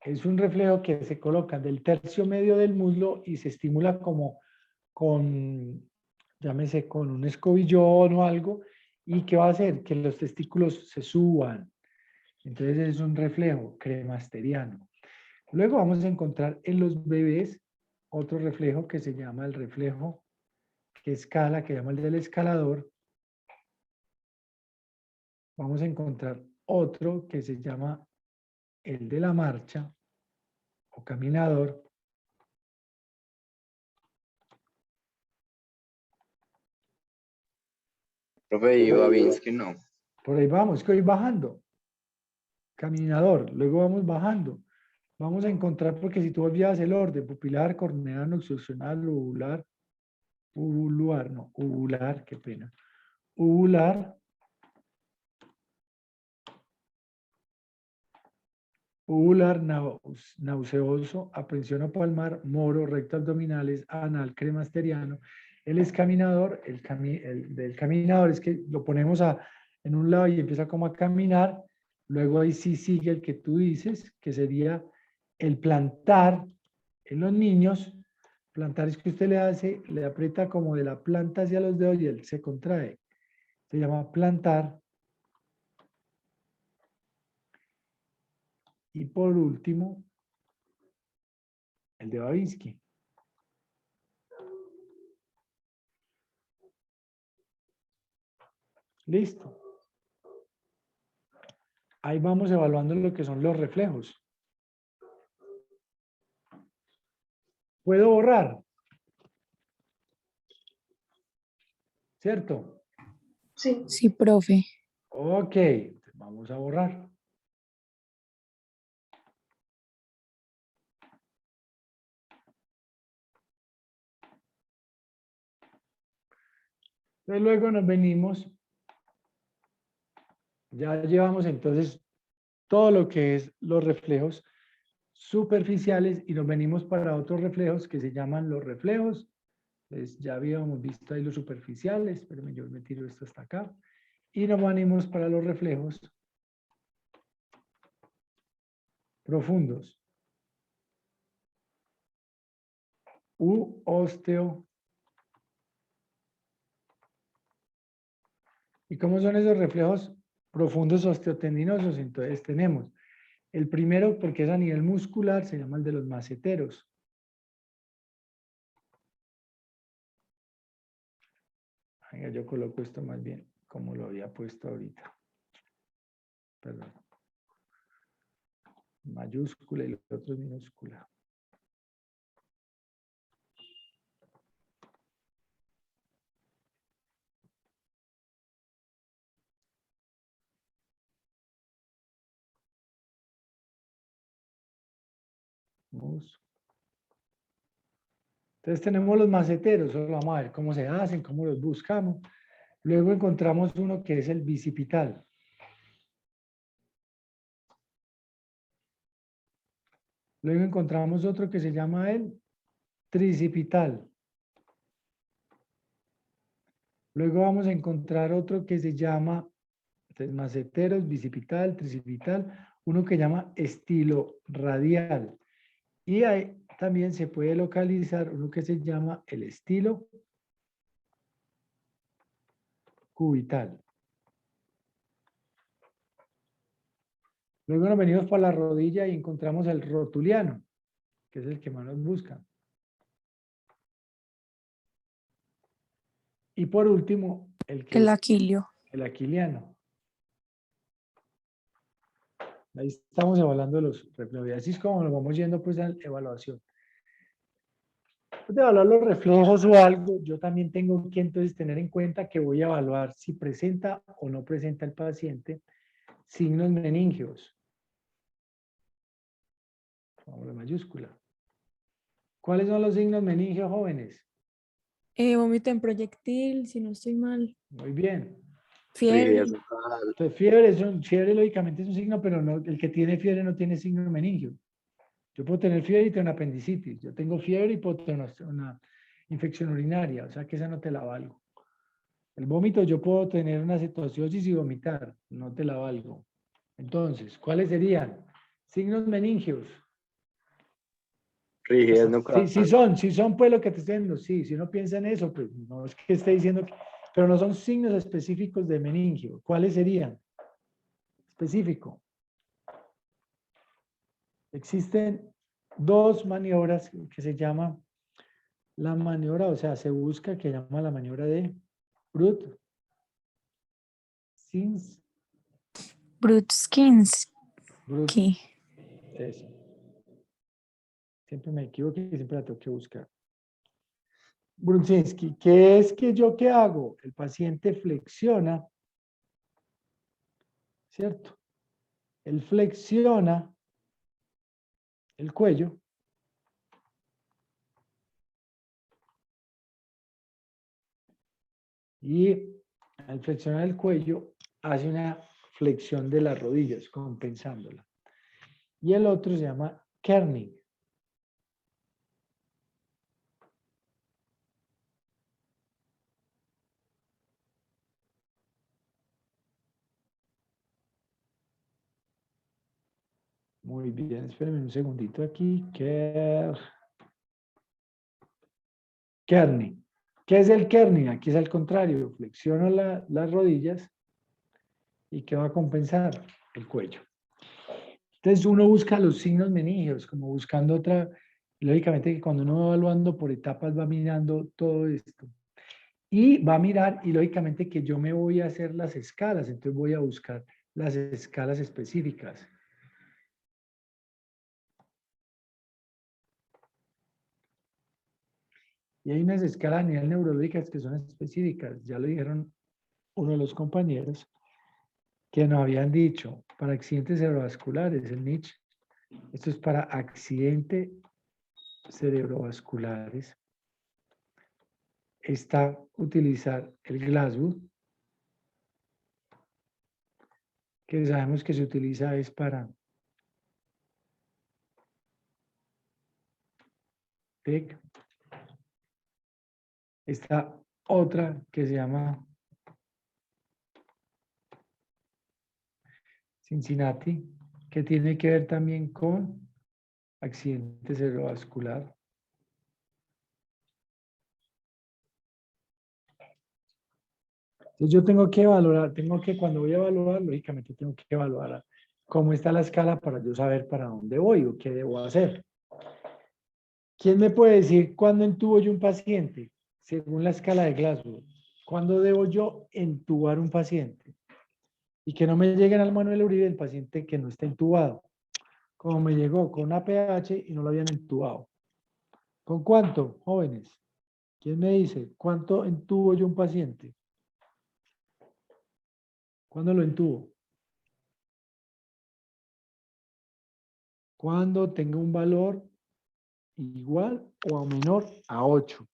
Speaker 1: es un reflejo que se coloca del tercio medio del muslo y se estimula como con, llámese, con un escobillón o algo, y que va a hacer que los testículos se suban. Entonces es un reflejo cremasteriano. Luego vamos a encontrar en los bebés otro reflejo que se llama el reflejo que escala, que llama el del escalador. Vamos a encontrar otro que se llama el de la marcha o caminador.
Speaker 4: Profe, y Babinski no.
Speaker 1: Por ahí vamos, es que voy bajando. Caminador, luego vamos bajando. Vamos a encontrar, porque si tú olvidas el orden, pupilar, corneano, excepcional, uvular, uvular, qué pena. Uvular, nauseoso, aprensión palmar, moro, recto abdominales, anal, cremasteriano. El escaminador, el del caminador es que lo ponemos en un lado y empieza como a caminar. Luego ahí sí sigue el que tú dices, que sería el plantar en los niños. Plantar es que usted le aprieta como de la planta hacia los dedos y él se contrae. Se llama plantar. Y por último, el de Babinski. Listo. Ahí vamos evaluando lo que son los reflejos. ¿Puedo borrar? ¿Cierto?
Speaker 2: Sí.
Speaker 7: Sí, profe.
Speaker 1: Ok, vamos a borrar. Entonces luego nos venimos, ya llevamos entonces todo lo que es los reflejos superficiales y nos venimos para otros reflejos que se llaman los reflejos. Pues ya habíamos visto ahí los superficiales, espérenme, yo me tiro esto hasta acá. Y nos venimos para los reflejos profundos. Osteo. ¿Y cómo son esos reflejos profundos osteotendinosos? Entonces tenemos el primero, porque es a nivel muscular, se llama el de los maceteros. Venga, yo coloco esto más bien como lo había puesto ahorita. Perdón. Mayúscula y lo otro es minúscula. Entonces tenemos los maceteros, solo vamos a ver cómo se hacen, cómo los buscamos. Luego encontramos uno que es el bicipital. Luego encontramos otro que se llama el tricipital. Luego vamos a encontrar otro que se llama, entonces, maceteros, bicipital, tricipital, uno que llama estilo radial. Y ahí también se puede localizar uno que se llama el estilo cubital. Luego nos venimos para la rodilla y encontramos el rotuliano, que es el que más nos busca. Y por último,
Speaker 7: El aquilio.
Speaker 1: el aquiliano. Ahí estamos evaluando los reflejos. Y así es como nos vamos yendo pues a la evaluación. Después de evaluar los reflejos o algo, yo también tengo que entonces tener en cuenta que voy a evaluar si presenta o no presenta el paciente signos meningios. Vamos a mayúscula. ¿Cuáles son los signos meningios, jóvenes?
Speaker 8: Vómito en proyectil, si no estoy mal.
Speaker 1: Muy bien.
Speaker 8: Fiebre.
Speaker 4: Rigidez bucal.
Speaker 1: Entonces, fiebre lógicamente es un signo, pero no, el que tiene fiebre no tiene signo meningio. Yo puedo tener fiebre y tener una apendicitis. Yo tengo fiebre y puedo tener una infección urinaria, o sea que esa no te la valgo. El vómito, yo puedo tener una cetoacidosis y vomitar, no te la valgo. Entonces, ¿cuáles serían? Signos meningios.
Speaker 4: Rigidez nucal.
Speaker 1: Sí son pues lo que te estoy diciendo, sí, si uno piensa en eso, pues no es que esté diciendo que, pero no son signos específicos de meningio. ¿Cuáles serían? Específico. Existen dos maniobras que se llama la maniobra, o sea, se busca que llama la maniobra de Brutt-Skins.
Speaker 7: Brudskinsky.
Speaker 1: Eso. Siempre me equivoco y siempre la tengo que buscar. Brudzinski, ¿qué es que yo qué hago? El paciente flexiona, ¿cierto? Él flexiona el cuello. Y al flexionar el cuello hace una flexión de las rodillas, compensándola. Y el otro se llama kerning. Muy bien, espérenme un segundito aquí. Kerning. ¿Qué es el kerning? Aquí es al contrario. Flexiono las rodillas y ¿qué va a compensar? El cuello. Entonces uno busca los signos meningios, como buscando otra. Lógicamente que cuando uno va evaluando por etapas va mirando todo esto. Y va a mirar, y lógicamente que yo me voy a hacer las escalas, entonces voy a buscar las escalas específicas. Y hay unas escalas a nivel neurológicas que son específicas, ya lo dijeron uno de los compañeros, que nos habían dicho, para accidentes cerebrovasculares, el NICH, esto es para accidentes cerebrovasculares, está utilizar el Glasgow, que sabemos que se utiliza es para TEC. Esta otra que se llama Cincinnati, que tiene que ver también con accidente cerebrovascular. Entonces yo tengo que evaluar, cuando voy a evaluar, lógicamente tengo que evaluar cómo está la escala para yo saber para dónde voy o qué debo hacer. ¿Quién me puede decir cuándo entubo yo un paciente? Según la escala de Glasgow. ¿Cuándo debo yo entubar un paciente? Y que no me lleguen al Manuel Uribe el paciente que no está entubado. Como me llegó con APH y no lo habían entubado. ¿Con cuánto, jóvenes? ¿Quién me dice cuánto entubo yo un paciente? ¿Cuándo lo entubo? Cuando tenga un valor igual o menor a 8.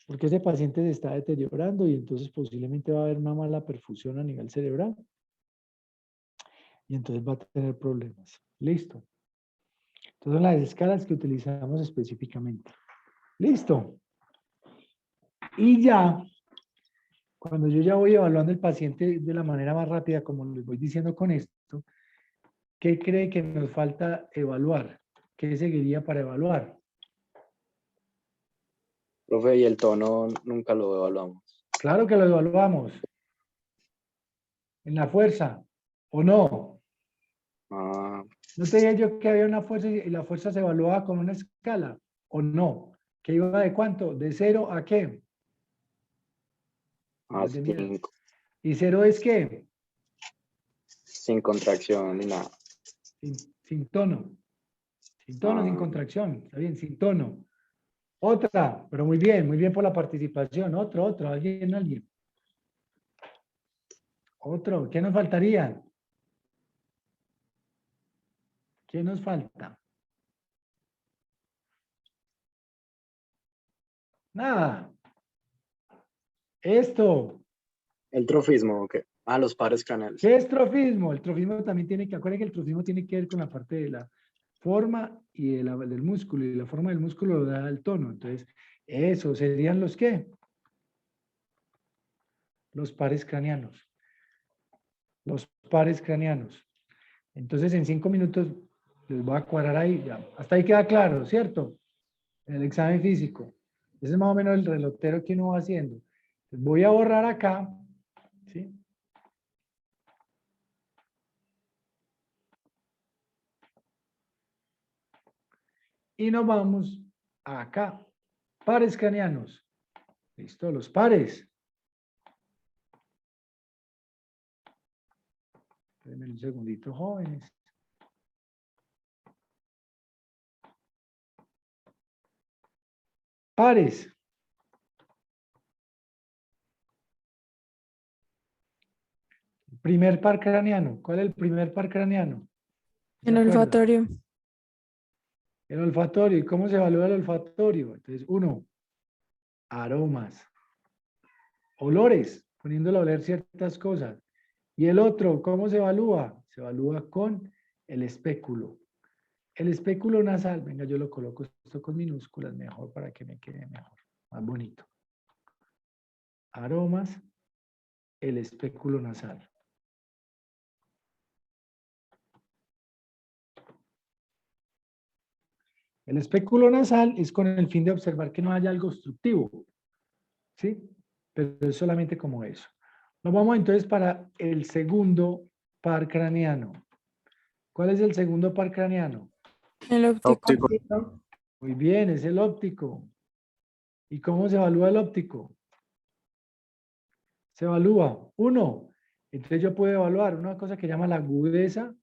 Speaker 1: Porque ese paciente se está deteriorando y entonces posiblemente va a haber una mala perfusión a nivel cerebral. Y entonces va a tener problemas. Listo. Entonces son las escalas que utilizamos específicamente. Listo. Y ya, cuando yo ya voy evaluando el paciente de la manera más rápida, como les voy diciendo con esto, ¿qué cree que nos falta evaluar? ¿Qué seguiría para evaluar?
Speaker 4: Profe, y el tono nunca lo evaluamos.
Speaker 1: Claro que lo evaluamos. en la fuerza, ¿o no?
Speaker 4: Ah,
Speaker 1: ¿No te dije yo que había una fuerza y la fuerza se evaluaba con una escala, o no? ¿Que iba de cuánto? ¿De 0 a qué?
Speaker 4: a
Speaker 1: De miedo.
Speaker 4: 5,
Speaker 1: ¿Y 0 es qué?
Speaker 4: sin contracción ni nada.
Speaker 1: Sin tono. Sin tono, sin
Speaker 4: Ah,
Speaker 1: contracción. Está bien, sin tono. Otra, pero muy bien por la participación. Otro, alguien. Otro, ¿qué nos faltaría? ¿Qué nos falta? Nada. Esto.
Speaker 4: el trofismo, ¿o qué? Ah, los pares craneales.
Speaker 1: ¿Qué es trofismo? El trofismo también tiene que, acuérdense que el trofismo tiene que ver con la parte de la forma y del músculo, y la forma del músculo lo da el tono. Entonces, eso serían los qué? Los pares craneanos. Los pares craneanos. Entonces, en 5 minutos les voy a cuadrar ahí. Ya. Hasta ahí queda claro, ¿cierto? El examen físico. Ese es más o menos el relotero que uno va haciendo. Entonces, voy a borrar acá, ¿sí? Y nos vamos acá. Pares craneanos. Listo, los pares. Espérenme un segundito, jóvenes. Pares. Primer par craneano. ¿Cuál es el primer par craneano? ¿Se
Speaker 8: En
Speaker 1: acuerda?
Speaker 8: olfatorio.
Speaker 1: El olfatorio. ¿Y cómo se evalúa el olfatorio? Entonces, 1, aromas. Olores, poniéndole a oler ciertas cosas. Y el otro, ¿cómo se evalúa? Se evalúa con el espéculo. El espéculo nasal, venga, yo lo coloco esto con minúsculas mejor para que me quede mejor, más bonito. Aromas, el espéculo nasal. El espéculo nasal es con el fin de observar que no haya algo obstructivo, ¿sí? Pero es solamente como eso. Nos vamos entonces para el segundo par craneano. ¿Cuál es el segundo par craneano?
Speaker 8: El óptico.
Speaker 1: Muy bien, es el óptico. ¿Y cómo se evalúa el óptico? Se evalúa, 1. Entonces yo puedo evaluar una cosa que llama la agudeza.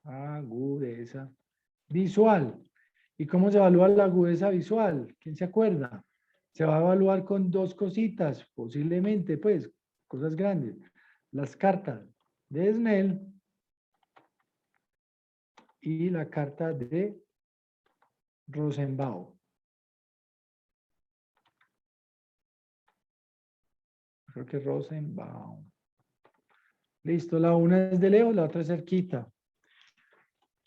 Speaker 1: Agudeza visual. ¿Y cómo se evalúa la agudeza visual? ¿Quién se acuerda? Se va a evaluar con 2 cositas, posiblemente, pues, cosas grandes. Las cartas de Snell y la carta de Rosenbaum. Creo que Rosenbaum. Listo, la una es de lejos, la otra es cerquita.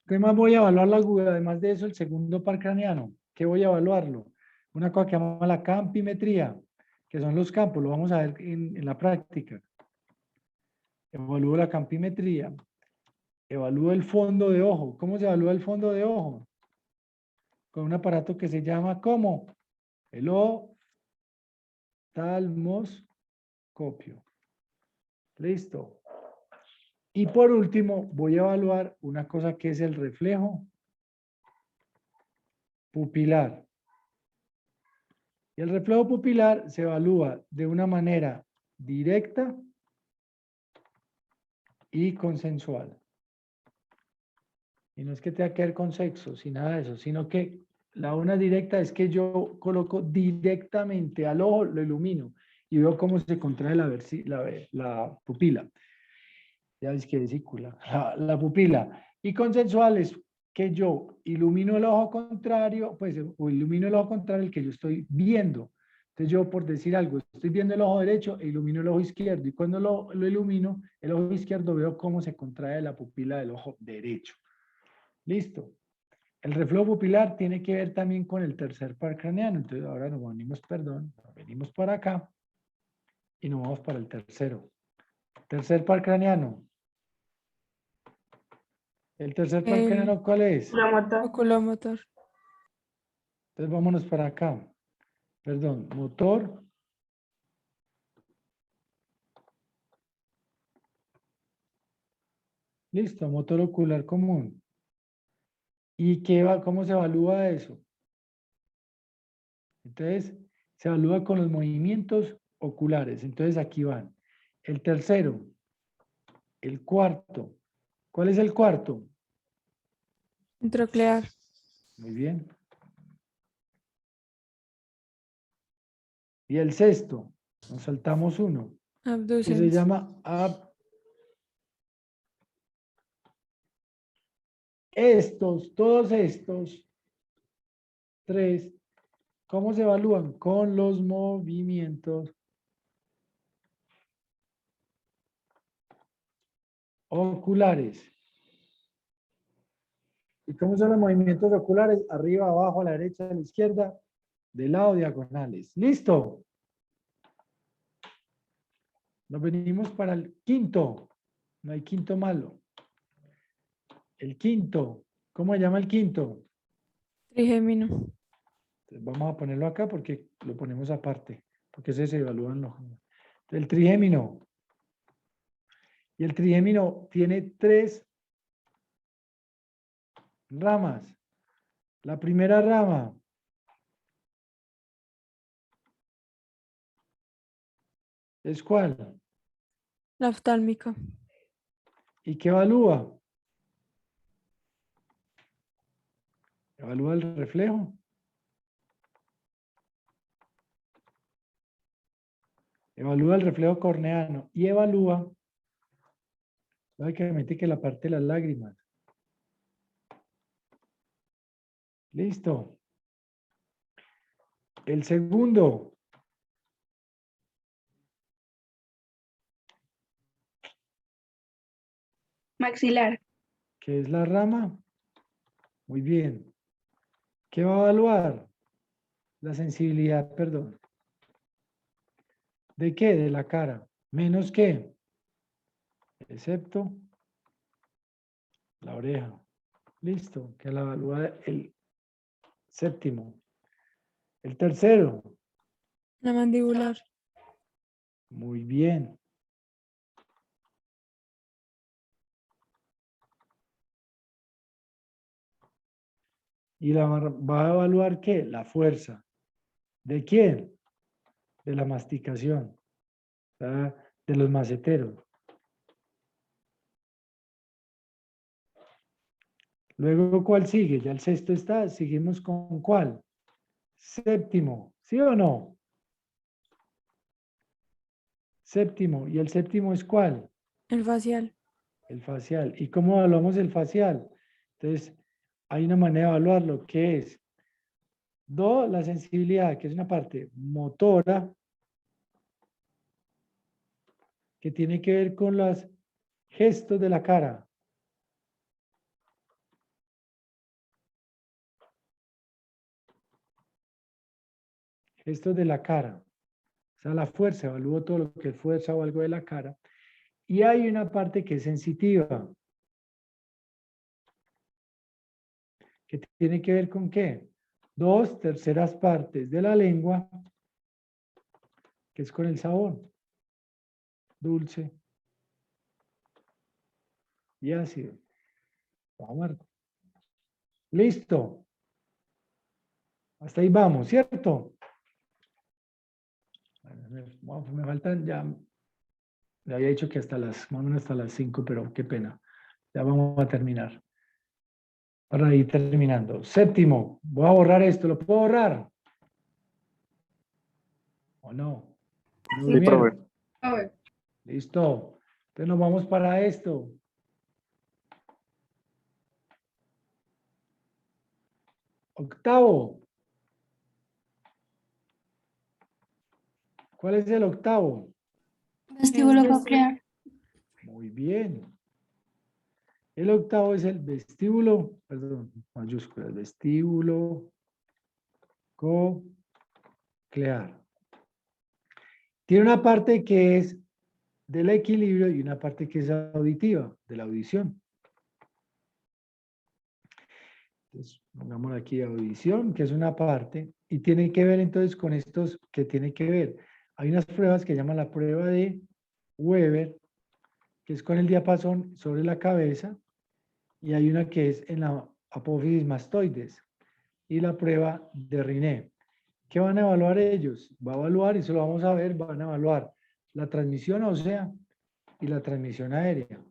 Speaker 1: ¿Qué más voy a evaluar la agudeza? Además de eso, el segundo par craneano. ¿Qué voy a evaluarlo? Una cosa que llama la campimetría, que son los campos, lo vamos a ver en la práctica. Evalúo la campimetría. Evalúo el fondo de ojo. ¿Cómo se evalúa el fondo de ojo? Con un aparato que se llama ¿cómo? El oftalmoscopio. Listo. Y por último, voy a evaluar una cosa que es el reflejo pupilar. Y el reflejo pupilar se evalúa de una manera directa y consensual. Y no es que tenga que ver con sexo, sin nada de eso, sino que la una directa es que yo coloco directamente al ojo, lo ilumino y veo cómo se contrae la pupila. Ya ves que vesícula, la pupila. Y consensual es que yo ilumino el ojo contrario, pues, o ilumino el ojo contrario, el que yo estoy viendo. Entonces yo, por decir algo, estoy viendo el ojo derecho e ilumino el ojo izquierdo. Y cuando lo ilumino, el ojo izquierdo, veo cómo se contrae la pupila del ojo derecho. Listo. El reflejo pupilar tiene que ver también con el tercer par craneano. Entonces ahora nos venimos para acá y nos vamos para el tercero. Tercer par craneano. ¿El tercer par
Speaker 8: El
Speaker 1: craneano cuál es?
Speaker 8: oculomotor.
Speaker 1: Entonces vámonos para acá. Perdón, motor Listo, motor ocular común. ¿Y cómo se evalúa eso? Entonces, se evalúa con los movimientos oculares. Entonces, aquí van. El tercero, el cuarto. ¿Cuál es el cuarto?
Speaker 8: Introclear.
Speaker 1: Muy bien. Y el sexto, nos saltamos uno, que se
Speaker 8: Abducens.
Speaker 1: llama todos estos tres, ¿cómo se evalúan? Con los movimientos oculares. ¿Y cómo son los movimientos oculares? Arriba, abajo, a la derecha, a la izquierda, de lado, diagonales. ¿Listo? Nos venimos para el quinto. No hay quinto malo. El quinto. ¿Cómo se llama el quinto?
Speaker 8: Trigémino.
Speaker 1: Entonces vamos a ponerlo acá porque lo ponemos aparte. Porque ese se evalúan los... El trigémino. Y el trigémino tiene 3 ramas. La primera rama ¿es cuál?
Speaker 8: La oftálmica.
Speaker 1: ¿Y qué evalúa? Evalúa el reflejo. Evalúa el reflejo corneano y evalúa, lógicamente, que la parte de las lágrimas. Listo. El segundo.
Speaker 3: Maxilar.
Speaker 1: ¿Qué es la rama? Muy bien. ¿Qué va a evaluar? La sensibilidad, perdón. ¿De qué? De la cara. ¿Menos qué? Excepto la oreja. Listo. Que la evalúa el séptimo. El tercero.
Speaker 8: La mandibular.
Speaker 1: Muy bien. ¿Y va a evaluar qué? La fuerza. ¿De quién? De la masticación. ¿Verdad? De los maceteros. Luego, ¿cuál sigue? Ya el sexto está. Seguimos con ¿cuál? Séptimo. ¿Sí o no? Séptimo. ¿Y el séptimo es cuál?
Speaker 8: El facial.
Speaker 1: El facial. ¿Y cómo evaluamos el facial? Entonces, hay una manera de evaluarlo que es la sensibilidad, que es una parte motora que tiene que ver con los gestos de la cara. Gestos de la cara. O sea, la fuerza, evalúo todo lo que es fuerza o algo de la cara. Y hay una parte que es sensitiva. ¿Que tiene que ver con qué? 2/3 partes de la lengua, que es con el sabor. Dulce y ácido. Vamos. Listo. Hasta ahí vamos, ¿cierto? Bueno, me faltan ya. Le había dicho que hasta más o menos hasta las 5, pero qué pena. Ya vamos a terminar. Para ir terminando. Séptimo. Voy a borrar esto. ¿Lo puedo borrar? ¿O no? ¿No
Speaker 6: Sí, profe.
Speaker 1: durmieron? Listo. Entonces nos vamos para esto. Octavo. ¿Cuál es el octavo?
Speaker 2: Vestíbulo coclear.
Speaker 1: Muy bien. El octavo es el vestíbulo, perdón, mayúscula, el vestíbulo coclear. Tiene una parte que es del equilibrio y una parte que es auditiva, de la audición. Entonces, pongamos aquí audición, que es una parte, y tiene que ver entonces con estos, que tiene que ver. Hay unas pruebas que llaman la prueba de Weber, que es con el diapasón sobre la cabeza, y hay una que es en la apófisis mastoides, y la prueba de Riné. ¿Qué van a evaluar ellos? Va a evaluar, y eso lo vamos a ver, van a evaluar la transmisión ósea y la transmisión aérea.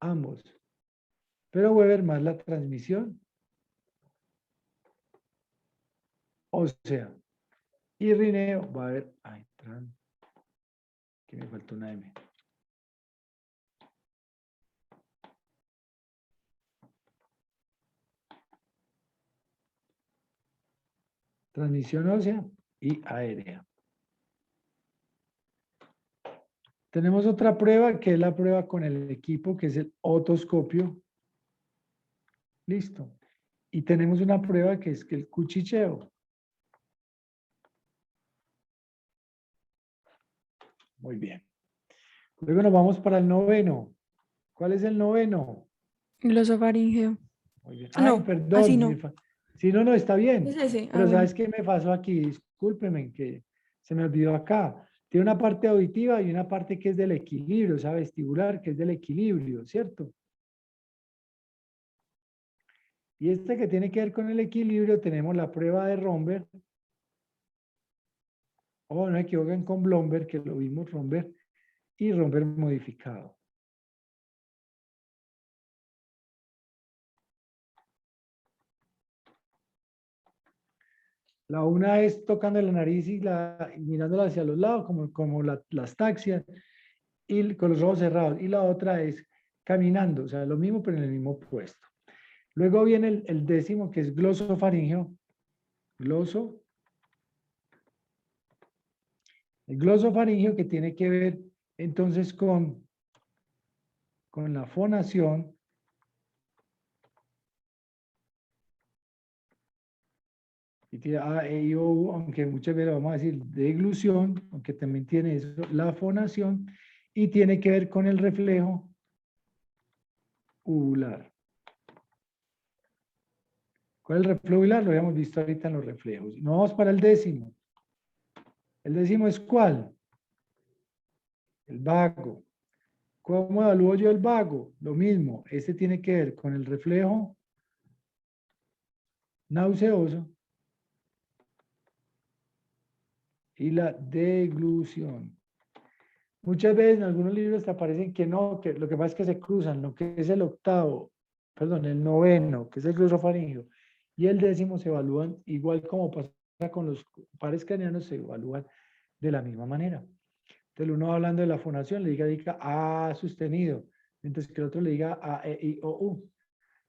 Speaker 1: Ambos. Pero Weber más la transmisión ósea. Y Riné va a ver, ay, que me faltó una M. Transmisión ósea y aérea. Tenemos otra prueba que es la prueba con el equipo, que es el otoscopio. Listo. Y tenemos una prueba que es que el cuchicheo. Muy bien. Luego nos vamos para el noveno. ¿Cuál es el noveno?
Speaker 8: Glosofaringeo.
Speaker 1: Muy bien.
Speaker 8: No,
Speaker 1: Ay, perdón.
Speaker 8: así no.
Speaker 1: Si no, no, está bien.
Speaker 8: Es ese.
Speaker 1: Pero
Speaker 8: bueno.
Speaker 1: ¿sabes qué me pasó aquí? Discúlpeme que se me olvidó acá. Tiene una parte auditiva y una parte que es del equilibrio, o sea, vestibular, que es del equilibrio, ¿cierto? Y esta que tiene que ver con el equilibrio, tenemos la prueba de Romberg. O no me equivoquen con Blomberg, que lo vimos Romberg, y Romberg modificado. La una es tocando la nariz y mirándola hacia los lados, como las taxias, y con los ojos cerrados. Y la otra es caminando, o sea, lo mismo, pero en el mismo puesto. Luego viene el décimo, que es glosofaringeo. El glosofaringeo, que tiene que ver entonces con la fonación. Y tiene A, E, I, O, U, aunque muchas veces vamos a decir deglución, aunque también tiene eso, la fonación, y tiene que ver con el reflejo uvular. ¿Cuál es el reflejo uvular? Lo habíamos visto ahorita en los reflejos. Nos vamos para el décimo. ¿El décimo es cuál? El vago. ¿Cómo evalúo yo el vago? Lo mismo. Este tiene que ver con el reflejo nauseoso y la deglución. Muchas veces en algunos libros te aparecen que no, que lo que pasa es que se cruzan, lo que es el octavo, perdón, el noveno, que es el glosofaringeo, y el décimo se evalúan igual como pasa con los pares craneanos, se evalúan de la misma manera. Entonces uno hablando de la fonación le diga A sostenido, mientras que el otro le diga A, E, I, O, U.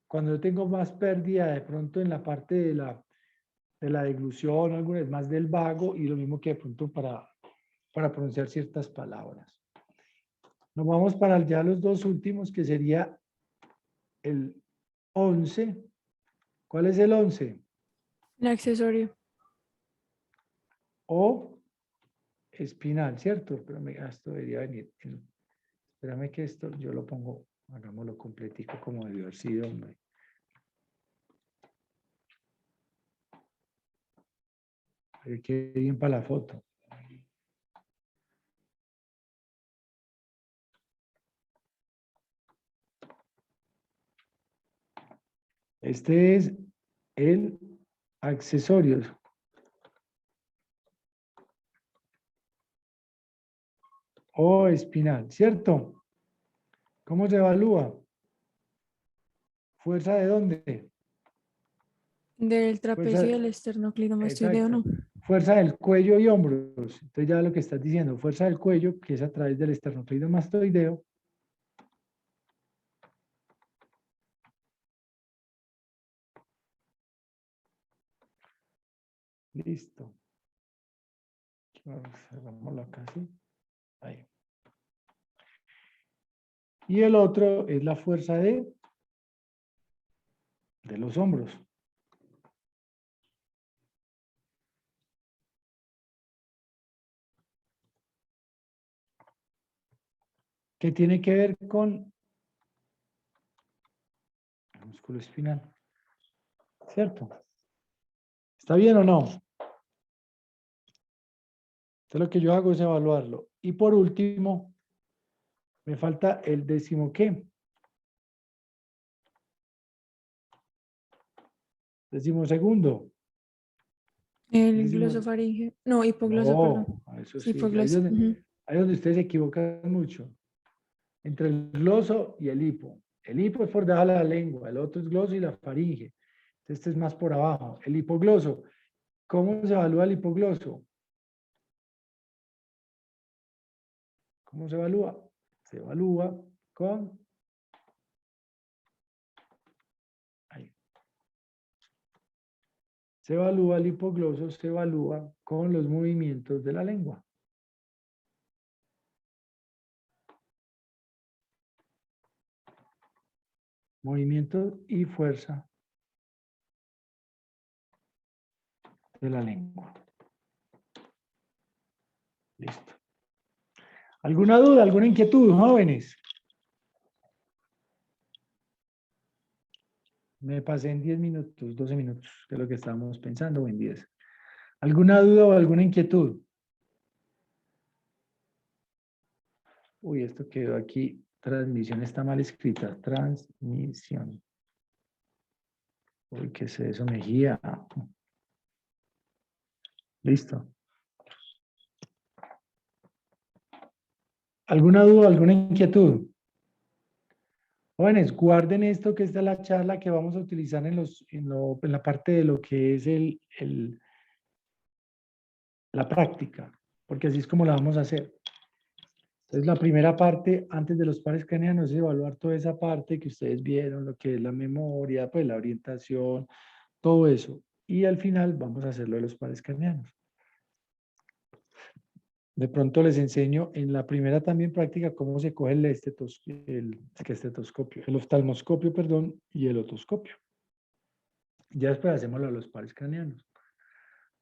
Speaker 1: Cuando yo tengo más pérdida de pronto en la parte de la deglución, alguna es más del vago, y lo mismo que de pronto para pronunciar ciertas palabras. Nos vamos para ya los dos últimos, que sería el 11. ¿Cuál es el 11?
Speaker 8: El accesorio.
Speaker 1: O espinal, ¿cierto? Pero esto debería venir. Espérame que esto yo lo pongo, hagámoslo completico como debió haber sido, hombre. Que bien para la foto. Este es el accesorios. O espinal, ¿cierto? ¿Cómo se evalúa? ¿Fuerza de dónde?
Speaker 8: Del trapecio
Speaker 1: Fuerza,
Speaker 8: y del esternocleidomastoideo,
Speaker 1: exacto.
Speaker 8: ¿no?
Speaker 1: Fuerza del cuello y hombros. Entonces ya lo que estás diciendo, fuerza del cuello, que es a través del esternocleidomastoideo. Listo. Hagámoslo acá, ¿sí? Ahí. Y el otro es la fuerza de los hombros. Que tiene que ver con el músculo espinal. ¿Cierto? ¿Está bien o no? Entonces lo que yo hago es evaluarlo. Y por último, Me falta el 10º ¿qué? 12º.
Speaker 8: El
Speaker 1: Décimo-
Speaker 8: glosofaringeo. No, hipogloso, perdón.
Speaker 1: No, eso
Speaker 8: Sí,
Speaker 1: sí.
Speaker 8: hipogloso. Ujú.
Speaker 1: Ahí es donde ustedes se equivocan mucho. Entre el gloso y el hipo. El hipo es por debajo de la lengua, el otro es gloso y la faringe. Este es más por abajo. El hipogloso. ¿Cómo se evalúa el hipogloso? ¿Cómo se evalúa? Se evalúa con... Ahí. Se evalúa el hipogloso, se evalúa con los movimientos de la lengua. Movimiento y fuerza de la lengua. Listo. ¿Alguna duda, alguna inquietud, jóvenes? Me pasé en 10 minutos, 12 minutos, que es lo que estábamos pensando, o en 10. ¿Alguna duda o alguna inquietud? Uy, esto quedó aquí. Transmisión está mal escrita. Transmisión. Uy, ¿qué es eso, Mejía? Listo. ¿Alguna duda, alguna inquietud? Jóvenes, guarden esto, que esta es la charla que vamos a utilizar en la parte de lo que es la práctica, porque así es como la vamos a hacer. Entonces, la primera parte, antes de los pares craneanos, es evaluar toda esa parte que ustedes vieron, lo que es la memoria, pues la orientación, todo eso. Y al final vamos a hacer lo de los pares craneanos. De pronto les enseño en la primera también práctica cómo se coge el estetoscopio, el oftalmoscopio, perdón, y el otoscopio. Ya después hacemos lo de los pares craneanos.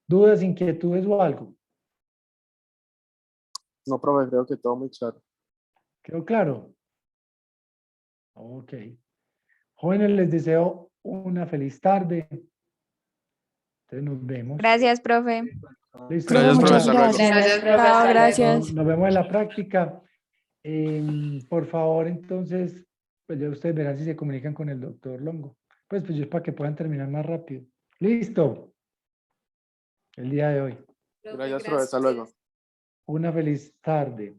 Speaker 1: ¿Dudas, inquietudes o algo?
Speaker 6: No, profe, creo que todo muy claro.
Speaker 1: ¿Quedó claro? Ok. Jóvenes, les deseo una feliz tarde. Entonces nos vemos.
Speaker 3: Gracias, profe.
Speaker 1: Listo.
Speaker 7: Profe,
Speaker 6: Gracias, profe,
Speaker 7: muchas
Speaker 6: hasta luego.
Speaker 7: gracias.
Speaker 8: Chao, gracias.
Speaker 1: Nos vemos en la práctica. Por favor, entonces, pues ya ustedes verán si se comunican con el doctor Longo. Pues yo es para que puedan terminar más rápido. Listo. El día de hoy.
Speaker 6: Gracias, profe, hasta luego.
Speaker 1: Una feliz tarde.